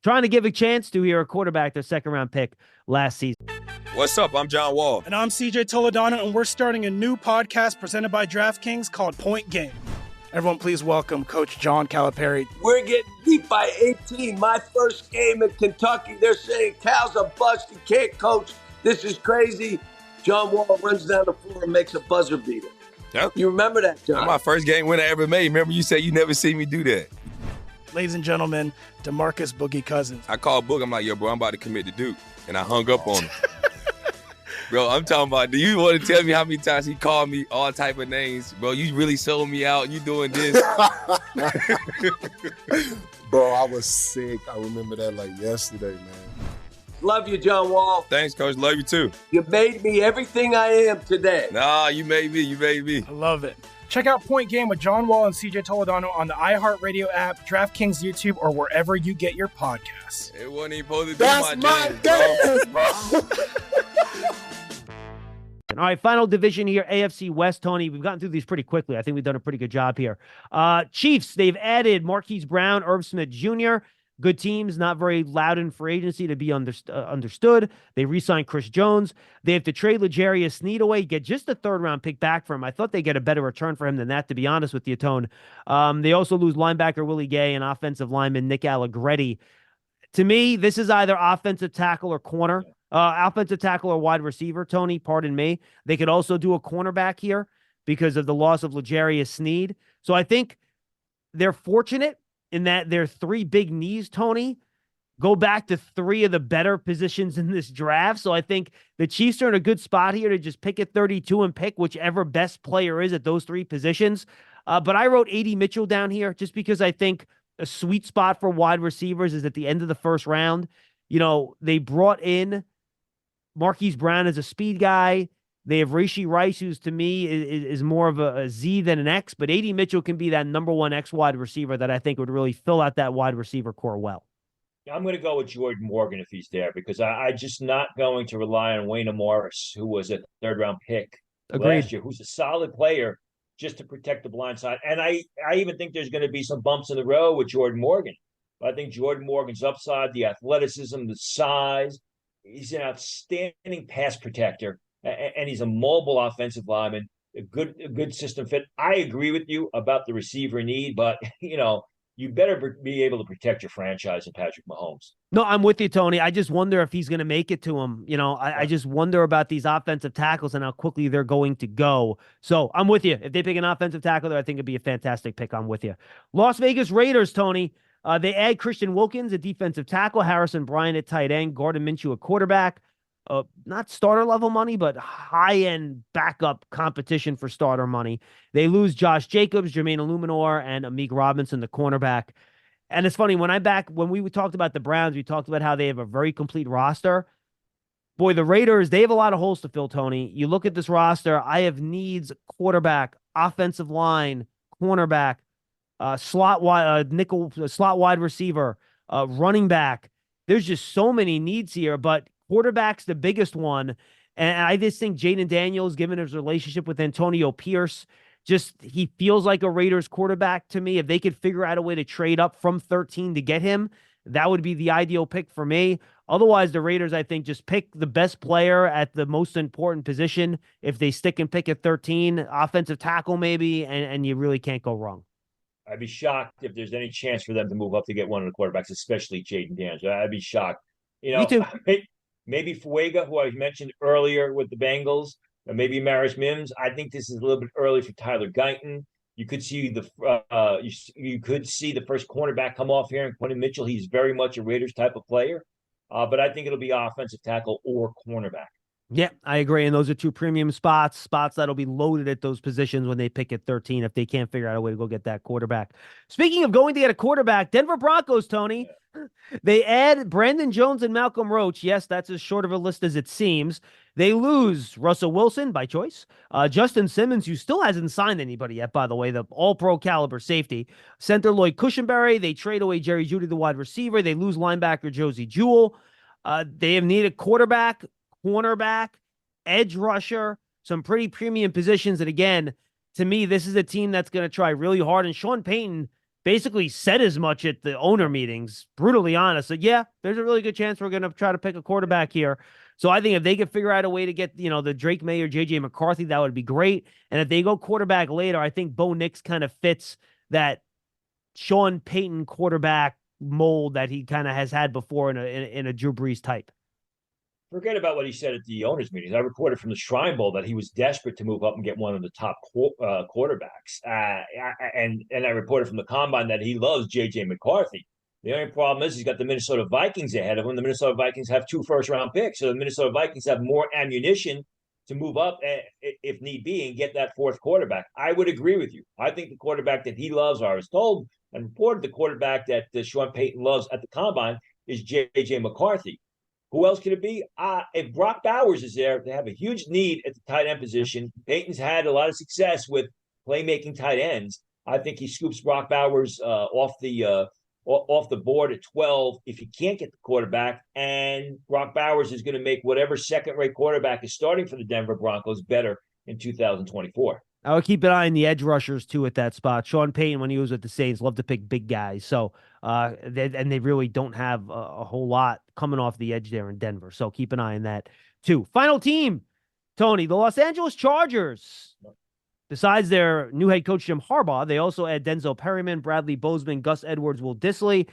trying to give a chance to here a quarterback, their second-round pick last season. What's up? I'm John Wall. And I'm CJ Toledano, and we're starting a new podcast presented by DraftKings called Point Game. Everyone, please welcome Coach John Calipari. We're getting beat by 18. My first game in Kentucky, they're saying Cal's a bust. He can't coach. This is crazy. John Wall runs down the floor and makes a buzzer beater. Yep. You remember that, John? That's my first game win I ever made. Remember you said you never see me do that. Ladies and gentlemen, DeMarcus Boogie Cousins. I called Book. I'm like, yo, bro, I'm about to commit to Duke. And I hung up on him. Bro, I'm talking about, do you want to tell me how many times he called me all type of names? Bro, you really sold me out. You doing this. Bro, I was sick. I remember that like yesterday, man. Love you, John Wall. Thanks, Coach. Love you too. You made me everything I am today. Nah, you made me. You made me. I love it. Check out Point Game with John Wall and CJ Toledano on the iHeartRadio app, DraftKings YouTube, or wherever you get your podcasts. It wasn't even supposed to be That's my game, bro. All right, final division here, AFC West, Tony. We've gotten through these pretty quickly. I think we've done a pretty good job here. Chiefs, they've added Marquise Brown, Irv Smith Jr., good teams, not very loud in free agency to be understood. They re-signed Chris Jones. They have to trade L'Jarius Sneed away, get just a third-round pick back for him. I thought they'd get a better return for him than that, to be honest with you, Tone. They also lose linebacker Willie Gay and offensive lineman Nick Allegretti. To me, this is either offensive tackle or corner. Offensive tackle or wide receiver, Tony, pardon me. They could also do a cornerback here because of the loss of L'Jarius Sneed. So I think they're fortunate in that their three big knees, Tony, go back to three of the better positions in this draft. So I think the Chiefs are in a good spot here to just pick at 32 and pick whichever best player is at those three positions. But I wrote A.D. Mitchell down here just because I think a sweet spot for wide receivers is at the end of the first round. You know, they brought in Marquise Brown as a speed guy. They have Rashee Rice, who's to me is more of a Z than an X, but A.D. Mitchell can be that number one X wide receiver that I think would really fill out that wide receiver core well. I'm going to go with Jordan Morgan if he's there because I'm just not going to rely on Wayne Morris, who was a third-round pick last year, who's a solid player just to protect the blind side. And I even think there's going to be some bumps in the road with Jordan Morgan. But I think Jordan Morgan's upside, the athleticism, the size, he's an outstanding pass protector, and he's a mobile offensive lineman, a good system fit. I agree with you about the receiver need, but, you know, you better be able to protect your franchise in Patrick Mahomes. No, I'm with you, Tony. I just wonder if he's going to make it to him. You know, I just wonder about these offensive tackles and how quickly they're going to go. So I'm with you. If they pick an offensive tackle there, I think it'd be a fantastic pick. I'm with you. Las Vegas Raiders, Tony. They add Christian Wilkins, a defensive tackle, Harrison Bryant at tight end, Gardner Minshew, a quarterback. Not starter level money, but high-end backup competition for starter money. They lose Josh Jacobs, Jermaine Illuminor, and Amik Robinson, the cornerback. And it's funny, when we talked about the Browns, we talked about how they have a very complete roster. Boy, the Raiders, they have a lot of holes to fill, Tony. You look at this roster, I have needs quarterback, offensive line, cornerback, slot wide receiver, running back. There's just so many needs here, but quarterback's the biggest one. And I just think Jaden Daniels, given his relationship with Antonio Pierce, he feels like a Raiders quarterback to me. If they could figure out a way to trade up from 13 to get him, that would be the ideal pick for me. Otherwise, the Raiders, I think, just pick the best player at the most important position. If they stick and pick at 13, offensive tackle maybe, and you really can't go wrong. I'd be shocked if there's any chance for them to move up to get one of the quarterbacks, especially Jaden Daniels. I'd be shocked. You know, me too. Maybe Fuega, who I mentioned earlier with the Bengals, or maybe Maris Mims. I think this is a little bit early for Tyler Guyton. You could see the first cornerback come off here, and Quentin Mitchell. He's very much a Raiders type of player, but I think it'll be offensive tackle or cornerback. Yeah, I agree. And those are two premium spots that'll be loaded at those positions when they pick at 13 if they can't figure out a way to go get that quarterback. Speaking of going to get a quarterback, Denver Broncos, Tony, they add Brandon Jones and Malcolm Roach. Yes, that's as short of a list as it seems. They lose Russell Wilson by choice. Justin Simmons, who still hasn't signed anybody yet, by the way, the all-pro caliber safety. Center Lloyd Cushenberry. They trade away Jerry Jeudy, the wide receiver. They lose linebacker Josie Jewell. They have needed quarterback, cornerback, edge rusher, some pretty premium positions. And again, to me, this is a team that's going to try really hard. And Sean Payton, basically said as much at the owner meetings, brutally honest. So yeah, there's a really good chance we're going to try to pick a quarterback here. So I think if they could figure out a way to get, the Drake May or JJ McCarthy, that would be great. And if they go quarterback later, I think Bo Nix kind of fits that Sean Payton quarterback mold that he kind of has had before in a Drew Brees type. Forget about what he said at the owners' meetings. I reported from the Shrine Bowl that he was desperate to move up and get one of the top quarterbacks. And I reported from the Combine that he loves J.J. McCarthy. The only problem is he's got the Minnesota Vikings ahead of him. The Minnesota Vikings have 2 first-round picks, so the Minnesota Vikings have more ammunition to move up if need be and get that 4th quarterback. I would agree with you. I think the quarterback that he loves, or I was told and reported, the quarterback that Sean Payton loves at the Combine is J.J. McCarthy. Who else could it be? If Brock Bowers is there, they have a huge need at the tight end position. Peyton's had a lot of success with playmaking tight ends. I think he scoops Brock Bowers off the board at 12 if he can't get the quarterback. And Brock Bowers is going to make whatever second-rate quarterback is starting for the Denver Broncos better in 2024. I would keep an eye on the edge rushers, too, at that spot. Sean Payton, when he was with the Saints, loved to pick big guys. So, they really don't have a whole lot coming off the edge there in Denver. So keep an eye on that, too. Final team, Tony, the Los Angeles Chargers. Besides their new head coach, Jim Harbaugh, they also add Denzel Perryman, Bradley Bozeman, Gus Edwards, Will Dissly.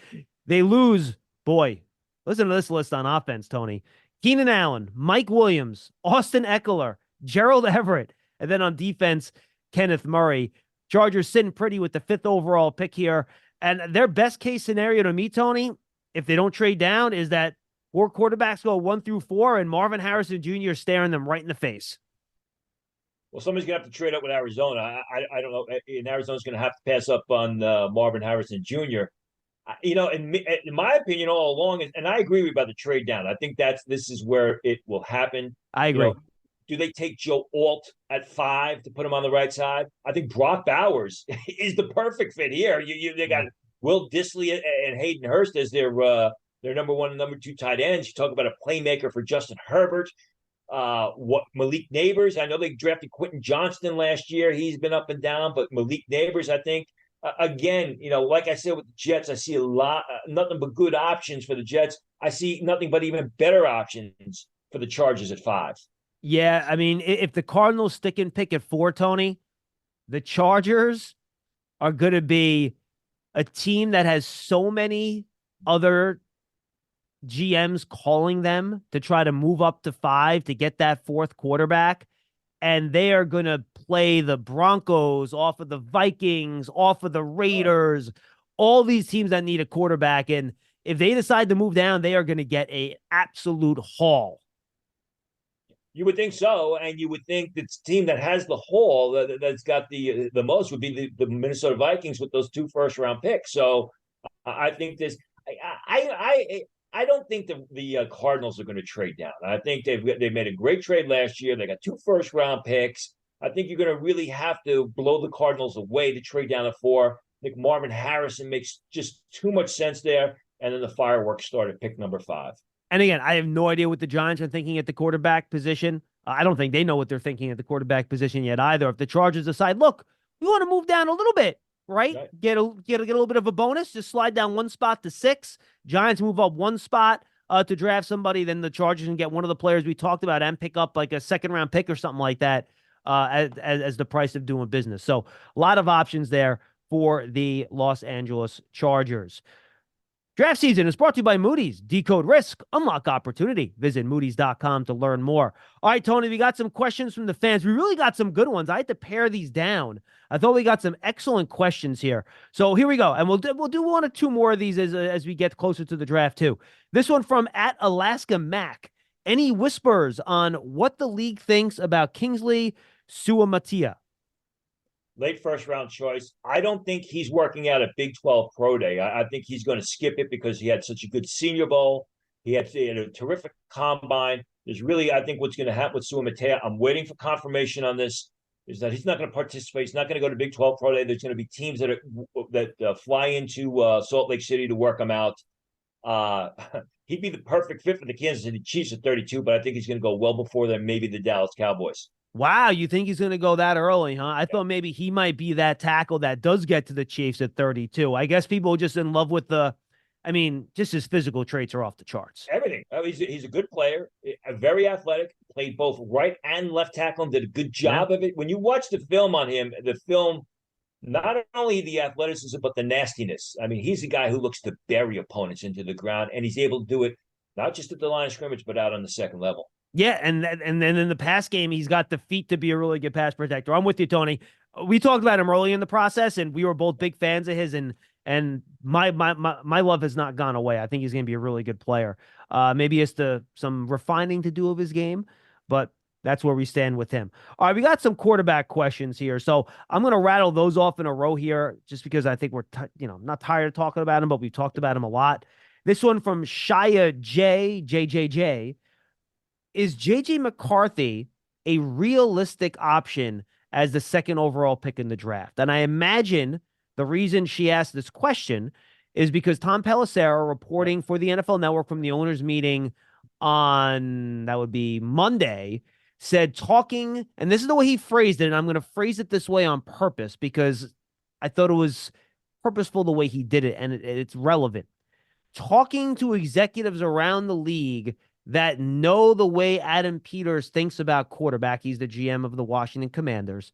They lose, boy, listen to this list on offense, Tony. Keenan Allen, Mike Williams, Austin Eckler, Gerald Everett, and then on defense, Kenneth Murray. Chargers sitting pretty with the 5th overall pick here. And their best case scenario to me, Tony, if they don't trade down, is that 4 quarterbacks go 1 through 4 and Marvin Harrison Jr. staring them right in the face. Well, somebody's going to have to trade up with Arizona. I don't know. And Arizona's going to have to pass up on Marvin Harrison Jr. In my opinion, all along, and I agree with you about the trade down. I think this is where it will happen. I agree. Do they take Joe Alt at 5 to put him on the right side? I think Brock Bowers is the perfect fit here. They got Will Dissly and Hayden Hurst as their number 1 and number 2 tight ends. You talk about a playmaker for Justin Herbert. Malik Neighbors. I know they drafted Quentin Johnston last year. He's been up and down, but Malik Neighbors, I think, again, like I said with the Jets, I see a lot, nothing but good options for the Jets. I see nothing but even better options for the Chargers at 5. Yeah, I mean, if the Cardinals stick and pick at 4, Tony, the Chargers are going to be a team that has so many other GMs calling them to try to move up to 5 to get that 4th quarterback. And they are going to play the Broncos off of the Vikings, off of the Raiders, all these teams that need a quarterback. And if they decide to move down, they are going to get an absolute haul. You would think so, and you would think that the team that has the haul, that's got the most, would be the Minnesota Vikings with those 2 first-round picks. So I think this. I don't think the Cardinals are going to trade down. I think they made a great trade last year. They got 2 first-round picks. I think you're going to really have to blow the Cardinals away to trade down to 4. I think Marvin Harrison makes just too much sense there, and then the fireworks start at pick number 5. And again, I have no idea what the Giants are thinking at the quarterback position. I don't think they know what they're thinking at the quarterback position yet either. If the Chargers decide, look, we want to move down a little bit, right? Get a little bit of a bonus, just slide down 1 spot to 6. Giants move up 1 spot to draft somebody. Then the Chargers can get one of the players we talked about and pick up like a 2nd-round pick or something like that as the price of doing business. So a lot of options there for the Los Angeles Chargers. Draft season is brought to you by Moody's. Decode risk, unlock opportunity. Visit Moody's.com to learn more. All right, Tony, we got some questions from the fans. We really got some good ones. I had to pare these down. I thought we got some excellent questions here. So here we go. And we'll do 1 or 2 more of these as we get closer to the draft, too. This one from @AlaskaMac. Any whispers on what the league thinks about Kingsley Suamatia? Late first-round choice. I don't think he's working out a Big 12 Pro Day. I think he's going to skip it because he had such a good Senior Bowl. He had a terrific combine. There's really, I think, what's going to happen with Suamatia. I'm waiting for confirmation on this. Is that he's not going to participate. He's not going to go to Big 12 Pro Day. There's going to be teams that fly into Salt Lake City to work him out. He'd be the perfect fit for the Kansas City Chiefs at 32, but I think he's going to go well before them, maybe the Dallas Cowboys. Wow, you think he's going to go that early, huh? I thought maybe he might be that tackle that does get to the Chiefs at 32. I guess people are just in love with just his physical traits are off the charts. Everything. He's a good player, very athletic, played both right and left tackle and did a good job of it. When you watch the film on him, not only the athleticism, but the nastiness. I mean, he's a guy who looks to bury opponents into the ground, and he's able to do it not just at the line of scrimmage, but out on the second level. Yeah, and then in the pass game, he's got the feet to be a really good pass protector. I'm with you, Tony. We talked about him early in the process, and we were both big fans of his, and my love has not gone away. I think he's going to be a really good player. Maybe he has some refining to do of his game, but that's where we stand with him. All right, we got some quarterback questions here. So I'm going to rattle those off in a row here just because I think we're not tired of talking about him, but we've talked about him a lot. This one from Shia JJJ. Is J.J. McCarthy a realistic option as the second overall pick in the draft? And I imagine the reason she asked this question is because Tom Pelissero, reporting for the NFL Network from the owners' meeting on, that would be Monday, said talking, and this is the way he phrased it, and I'm going to phrase it this way on purpose because I thought it was purposeful the way he did it, and it's relevant. Talking to executives around the league that know the way Adam Peters thinks about quarterback, he's the GM of the Washington Commanders,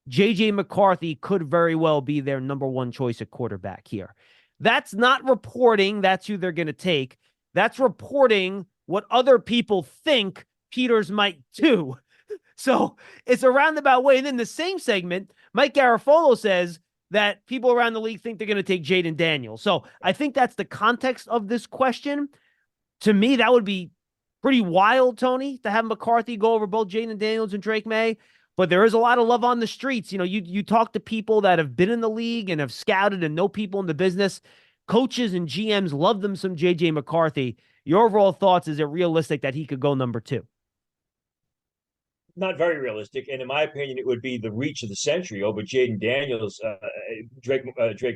J.J. McCarthy could very well be their number one choice at quarterback here. That's not reporting that's who they're going to take. That's reporting what other people think Peters might do. So it's a roundabout way. And in the same segment, Mike Garafolo says that people around the league think they're going to take Jaden Daniels. So I think that's the context of this question. To me, that would be pretty wild, Tony, to have McCarthy go over both Jaden Daniels and Drake May. But there is a lot of love on the streets. You talk to people that have been in the league and have scouted and know people in the business. Coaches and GMs love them some J.J. McCarthy. Your overall thoughts, is it realistic that he could go number two? Not very realistic, and in my opinion, it would be the reach of the century over Jaden Daniels, Drake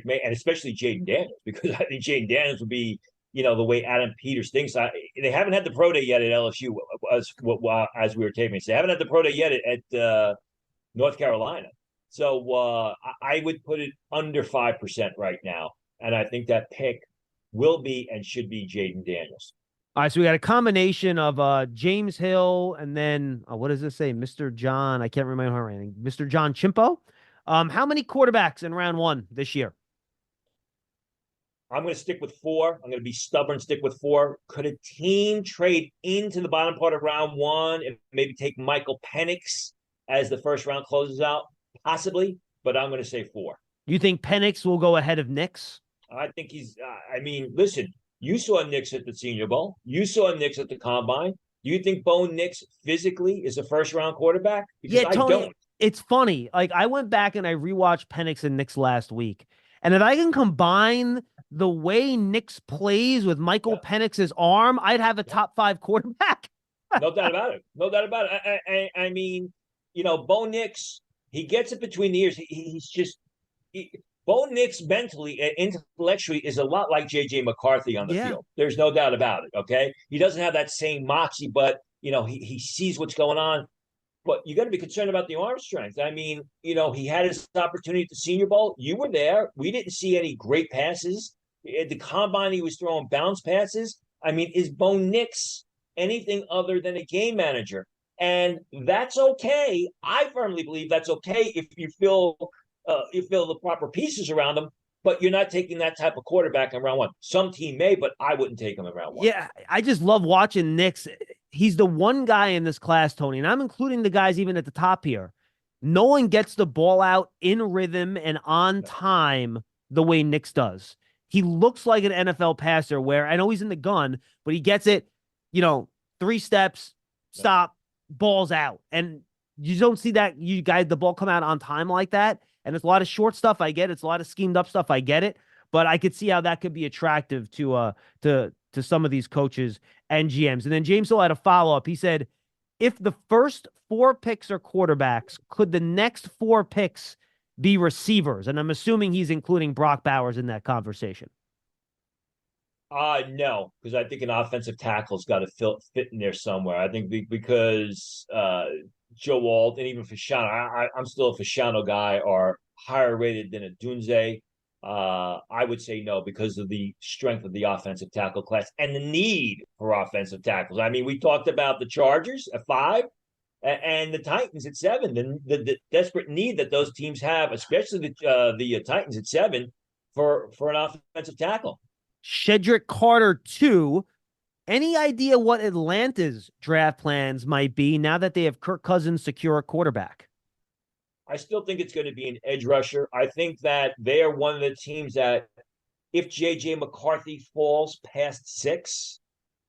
May, and especially Jaden Daniels, because I think Jaden Daniels would be, the way Adam Peters thinks. They haven't had the pro day yet at LSU, as we were taping. So they haven't had the pro day yet at North Carolina. So I would put it under 5% right now, and I think that pick will be and should be Jaden Daniels. All right, so we got a combination of James Hill and then, what does this say? Mr. John, I can't remember her name. Mr. John Chimpo. How many quarterbacks in round one this year? I'm going to stick with 4. I'm going to be stubborn, stick with 4. Could a team trade into the bottom part of round one and maybe take Michael Penix as the first round closes out? Possibly, but I'm going to say 4. You think Penix will go ahead of Nix? I think he's listen, you saw Nix at the Senior Bowl. You saw Nix at the Combine. Do you think Bo Nix physically is a first-round quarterback? Because yeah, Tony, I don't. It's funny. Like, I went back and I rewatched Penix and Nix last week. And if I can combine the way Nix plays with Michael Penix's arm, I'd have a top 5 quarterback. No doubt about it. No doubt about it. I mean, Bo Nix, he gets it between the ears. He's just Bo Nix mentally and intellectually is a lot like J.J. McCarthy on the field. There's no doubt about it, okay? He doesn't have that same moxie, but, he sees what's going on. But you got to be concerned about the arm strength. I mean, he had his opportunity at the Senior Bowl. You were there. We didn't see any great passes. At the Combine, he was throwing bounce passes. I mean, is Bo Nix anything other than a game manager? And that's okay. I firmly believe that's okay if you feel the proper pieces around them, but you're not taking that type of quarterback in round one. Some team may, but I wouldn't take him in round one. Yeah, I just love watching Nix. He's the one guy in this class, Tony, and I'm including the guys even at the top here. No one gets the ball out in rhythm and on time the way Nix does. He looks like an NFL passer where I know he's in the gun, but he gets it, 3 steps, stop, balls out. And you don't see that the ball come out on time like that. And it's a lot of short stuff. I get it. It's a lot of schemed up stuff. I get it. But I could see how that could be attractive to some of these coaches and GMs. And then James Hill had a follow-up. He said, if the first 4 picks are quarterbacks, could the next 4 picks be receivers? And I'm assuming he's including Brock Bowers in that conversation. No, because I think an offensive tackle's got to fit in there somewhere. I think because Joe Wald and even Fasciano. I'm still a Fasciano guy, are higher rated than a Dunze. I would say no because of the strength of the offensive tackle class and the need for offensive tackles. I mean, we talked about the Chargers at 5 and the Titans at 7. The desperate need that those teams have, especially the Titans at 7, for an offensive tackle. Shedrick Carter 2. Any idea what Atlanta's draft plans might be now that they have Kirk Cousins secure a quarterback? I still think it's going to be an edge rusher. I think that they are one of the teams that if J.J. McCarthy falls past 6,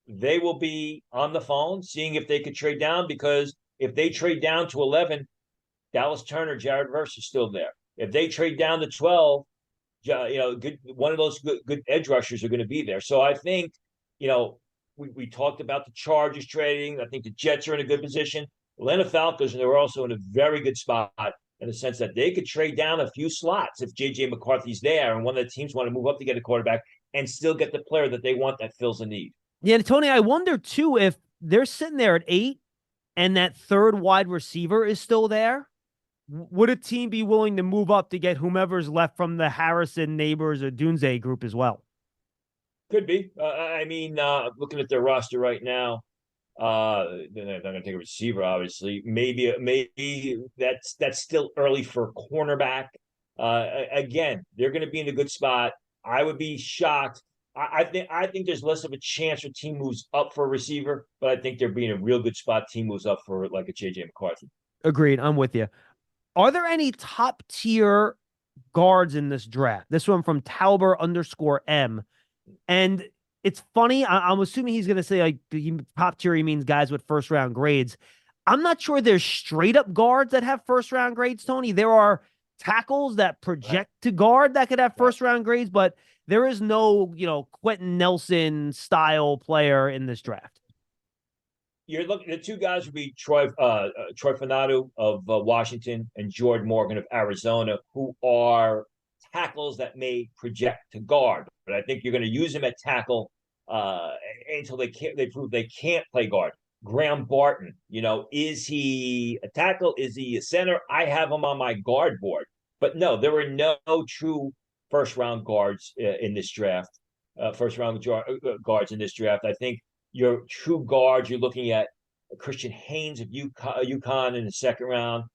they will be on the phone seeing if they could trade down, because if they trade down to 11, Dallas Turner, Jared Verse is still there. If they trade down to 12, one of those good edge rushers are going to be there. So I think, we talked about the Chargers trading. I think the Jets are in a good position. Atlanta Falcons, and they're also in a very good spot in the sense that they could trade down a few slots if J.J. McCarthy's there and one of the teams want to move up to get a quarterback and still get the player that they want that fills a need. Yeah, Tony, I wonder, too, if they're sitting there at 8 and that third wide receiver is still there, would a team be willing to move up to get whomever's left from the Harrison, Neighbors, or Dunze group as well? Could be. Looking at their roster right now, they're not going to take a receiver, obviously. Maybe that's still early for a cornerback. Again, they're going to be in a good spot. I would be shocked. I think there's less of a chance a team moves up for a receiver, but I think they're being a real good spot. Team moves up for like a J.J. McCarthy. Agreed. I'm with you. Are there any top tier guards in this draft? This one from Tauber_M. And it's funny. I'm assuming he's going to say like top tier, he means guys with first round grades. I'm not sure there's straight up guards that have first round grades, Tony. There are tackles that project to guard that could have first round grades, but there is no, Quentin Nelson style player in this draft. You're looking, the two guys would be Troy Fanato of Washington and Jordan Morgan of Arizona, who are tackles that may project to guard, but I think you're going to use them at tackle until they prove they can't play guard. Graham Barton, is he a tackle? Is he a center? I have him on my guard board, but no, there were no true first round guards in this draft. Guards in this draft. I think your true guards, you're looking at Christian Haynes of UConn in the second round,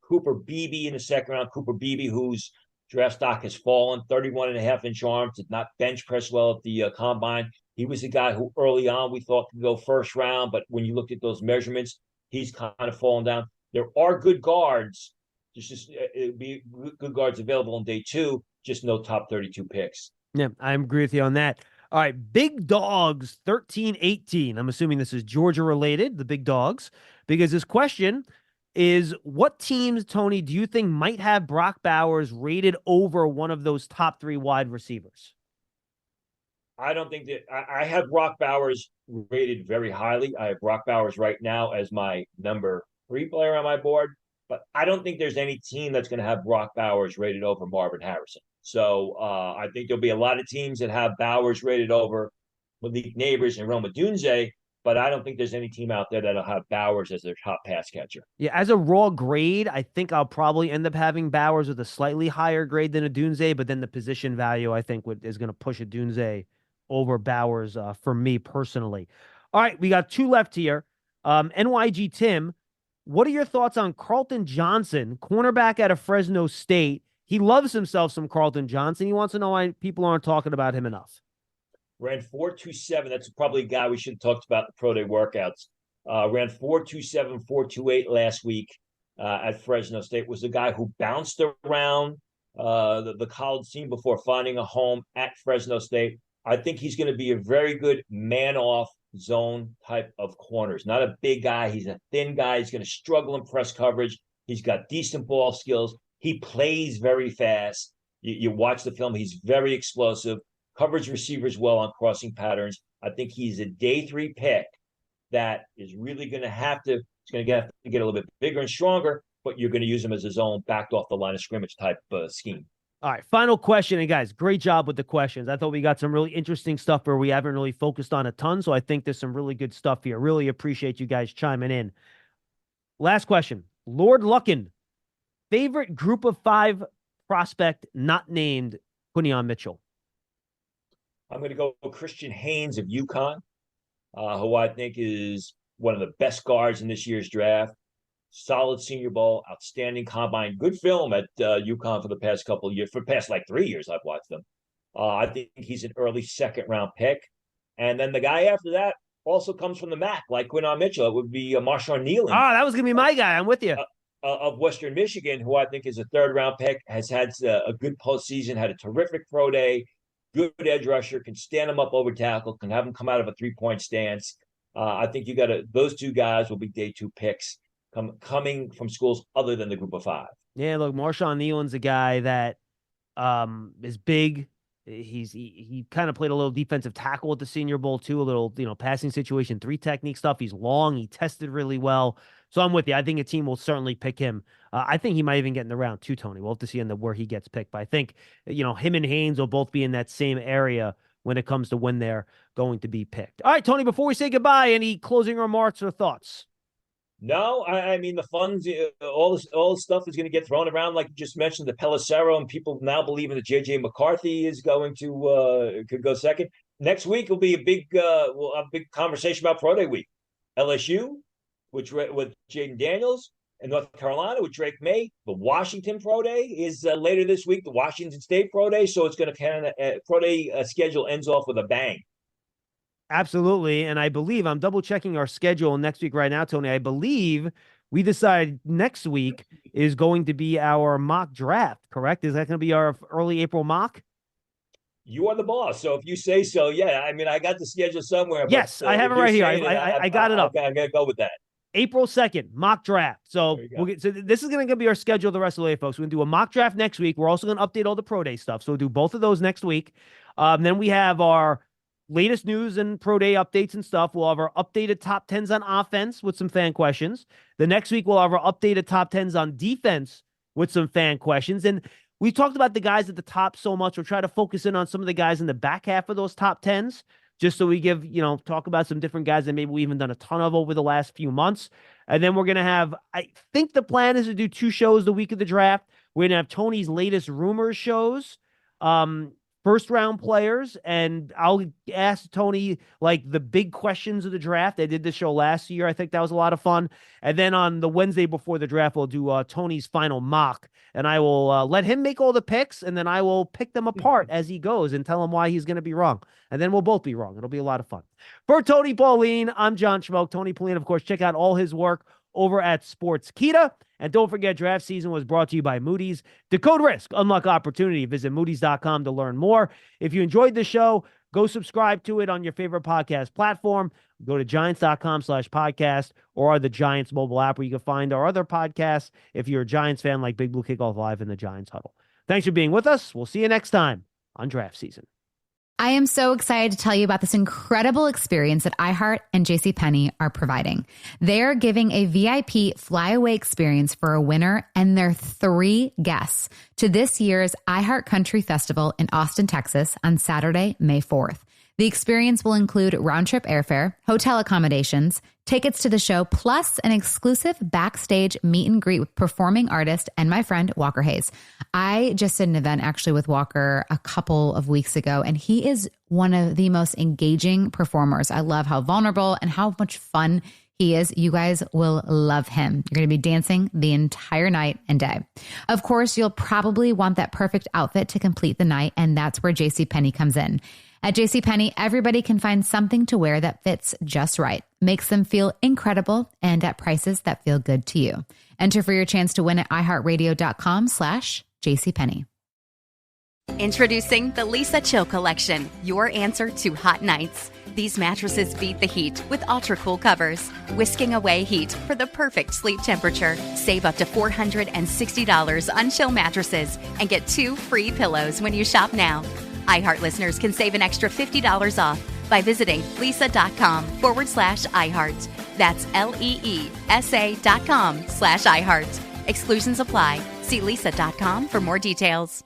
Cooper Beebe in the second round. Cooper Beebe, whose draft stock has fallen, 31.5-inch arms, did not bench press well at the combine. He was a guy who early on we thought could go first round, but when you looked at those measurements, he's kind of fallen down. There are good guards. It'd be good guards available on day 2, just no top 32 picks. Yeah, I agree with you on that. All right, Big Dogs 1318. I'm assuming this is Georgia related, the Big Dogs, because this question is, what teams, Tony, do you think might have Brock Bowers rated over one of those top 3 wide receivers? I don't think that I have Brock Bowers rated very highly. I have Brock Bowers right now as my number 3 player on my board, but I don't think there's any team that's going to have Brock Bowers rated over Marvin Harrison. So I think there'll be a lot of teams that have Bowers rated over Malik Neighbors and Rome Odunze, but I don't think there's any team out there that'll have Bowers as their top pass catcher. Yeah, as a raw grade, I think I'll probably end up having Bowers with a slightly higher grade than Odunze, but then the position value, I think, is going to push Odunze over Bowers for me personally. All right, we got 2 left here. NYG Tim, what are your thoughts on Carlton Johnson, cornerback out of Fresno State? He loves himself some Carlton Johnson. He wants to know why people aren't talking about him enough. Ran 4.27. That's probably a guy we should have talked about the pro day workouts. Ran 4.27, 4.28 last week at Fresno State. Was a guy who bounced around the college scene before finding a home at Fresno State. I think he's going to be a very good man-off zone type of corners. Not a big guy. He's a thin guy. He's going to struggle in press coverage. He's got decent ball skills. He plays very fast. You watch the film. He's very explosive. Covers receivers well on crossing patterns. I think he's a day 3 pick that is really going to have to get a little bit bigger and stronger, but you're going to use him as a zone backed off the line of scrimmage type scheme. All right, final question. And guys, great job with the questions. I thought we got some really interesting stuff where we haven't really focused on a ton. So I think there's some really good stuff here. Really appreciate you guys chiming in. Last question. Lord Luckin, favorite group of 5 prospect not named Quinion Mitchell? I'm going to go Christian Haynes of UConn, who I think is one of the best guards in this year's draft. Solid Senior Bowl, outstanding combine, good film at UConn for the past couple of years. For the past 3 years, I've watched them. I think he's an early second-round pick. And then the guy after that also comes from the MAC, like Quinion Mitchell. It would be Marshawn Nealon. Oh, that was going to be my guy. I'm with you. Of Western Michigan, who I think is a third-round pick, has had a good postseason, had a terrific pro day, good edge rusher, can stand him up over tackle, can have him come out of a three-point stance. I think those 2 guys will be day 2 picks coming from schools other than the group of 5. Yeah, look, Marshawn Nealon's a guy that is big. He kind of played a little defensive tackle at the Senior Bowl too, a little, passing situation, 3 technique stuff. He's long. He tested really well. So I'm with you. I think a team will certainly pick him. I think he might even get in the round 2, Tony. We'll have to see where he gets picked. But I think, him and Haynes will both be in that same area when it comes to when they're going to be picked. All right, Tony, before we say goodbye, any closing remarks or thoughts? No, I mean, the funds, all this stuff is going to get thrown around, like you just mentioned, the Pelissero, and people now believing that J.J. McCarthy is going to could go second. Next week will be a big conversation about Pro Day week. LSU, with Jaden Daniels, and North Carolina with Drake May. The Washington Pro Day is later this week, the Washington State Pro Day, so it's going to Pro Day schedule ends off with a bang. Absolutely. And I believe I'm double checking our schedule next week right now, Tony. I believe we decided next week is going to be our mock draft, correct? Is that going to be our early April mock? You are the boss. So if you say so, yeah. I mean, I got the schedule somewhere. Yes, I have it right here. I got it up. I'm going to go with that. April 2nd, mock draft. So this is going to be our schedule the rest of the way, folks. We're going to do a mock draft next week. We're also going to update all the Pro Day stuff. So we'll do both of those next week. Then we have our latest news and Pro Day updates and stuff. We'll have our updated top 10s on offense with some fan questions. The next week, we'll have our updated top 10s on defense with some fan questions. And we talked about the guys at the top so much. We'll try to focus in on some of the guys in the back half of those top 10s, just so we give, talk about some different guys that maybe we haven't done a ton of over the last few months. And then we're going to have, I think the plan is to do 2 shows the week of the draft. We're going to have Tony's latest rumors shows, first round players, and I'll ask Tony the big questions of the draft. I did this show last year. I think that was a lot of fun. And then on the Wednesday before the draft, we'll do Tony's final mock, and I will let him make all the picks, and then I will pick them apart as he goes and tell him why he's going to be wrong. And then we'll both be wrong. It'll be a lot of fun. For Tony Pauline, I'm John Schmeelk. Tony Pauline, of course, check out all his work over at Sportskeeda. And don't forget, draft season was brought to you by Moody's. Decode risk, unlock opportunity. Visit Moody's.com to learn more. If you enjoyed the show, go subscribe to it on your favorite podcast platform. Go to Giants.com/podcast or the Giants mobile app where you can find our other podcasts if you're a Giants fan like Big Blue Kickoff Live and the Giants Huddle. Thanks for being with us. We'll see you next time on draft season. I am so excited to tell you about this incredible experience that iHeart and JCPenney are providing. They're giving a VIP flyaway experience for a winner and their 3 guests to this year's iHeart Country Festival in Austin, Texas on Saturday, May 4th. The experience will include round-trip airfare, hotel accommodations, tickets to the show, plus an exclusive backstage meet and greet with performing artist and my friend Walker Hayes. I just did an event actually with Walker a couple of weeks ago, and he is one of the most engaging performers. I love how vulnerable and how much fun he is. You guys will love him. You're going to be dancing the entire night and day. Of course, you'll probably want that perfect outfit to complete the night, and that's where JCPenney comes in. At JCPenney, everybody can find something to wear that fits just right, makes them feel incredible, and at prices that feel good to you. Enter for your chance to win at iHeartRadio.com/JCPenney. Introducing the Lisa Chill Collection, your answer to hot nights. These mattresses beat the heat with ultra-cool covers, whisking away heat for the perfect sleep temperature. Save up to $460 on Chill mattresses and get 2 free pillows when you shop now. iHeart listeners can save an extra $50 off by visiting lisa.com/iHeart. That's LEESA.com/iHeart. Exclusions apply. See lisa.com for more details.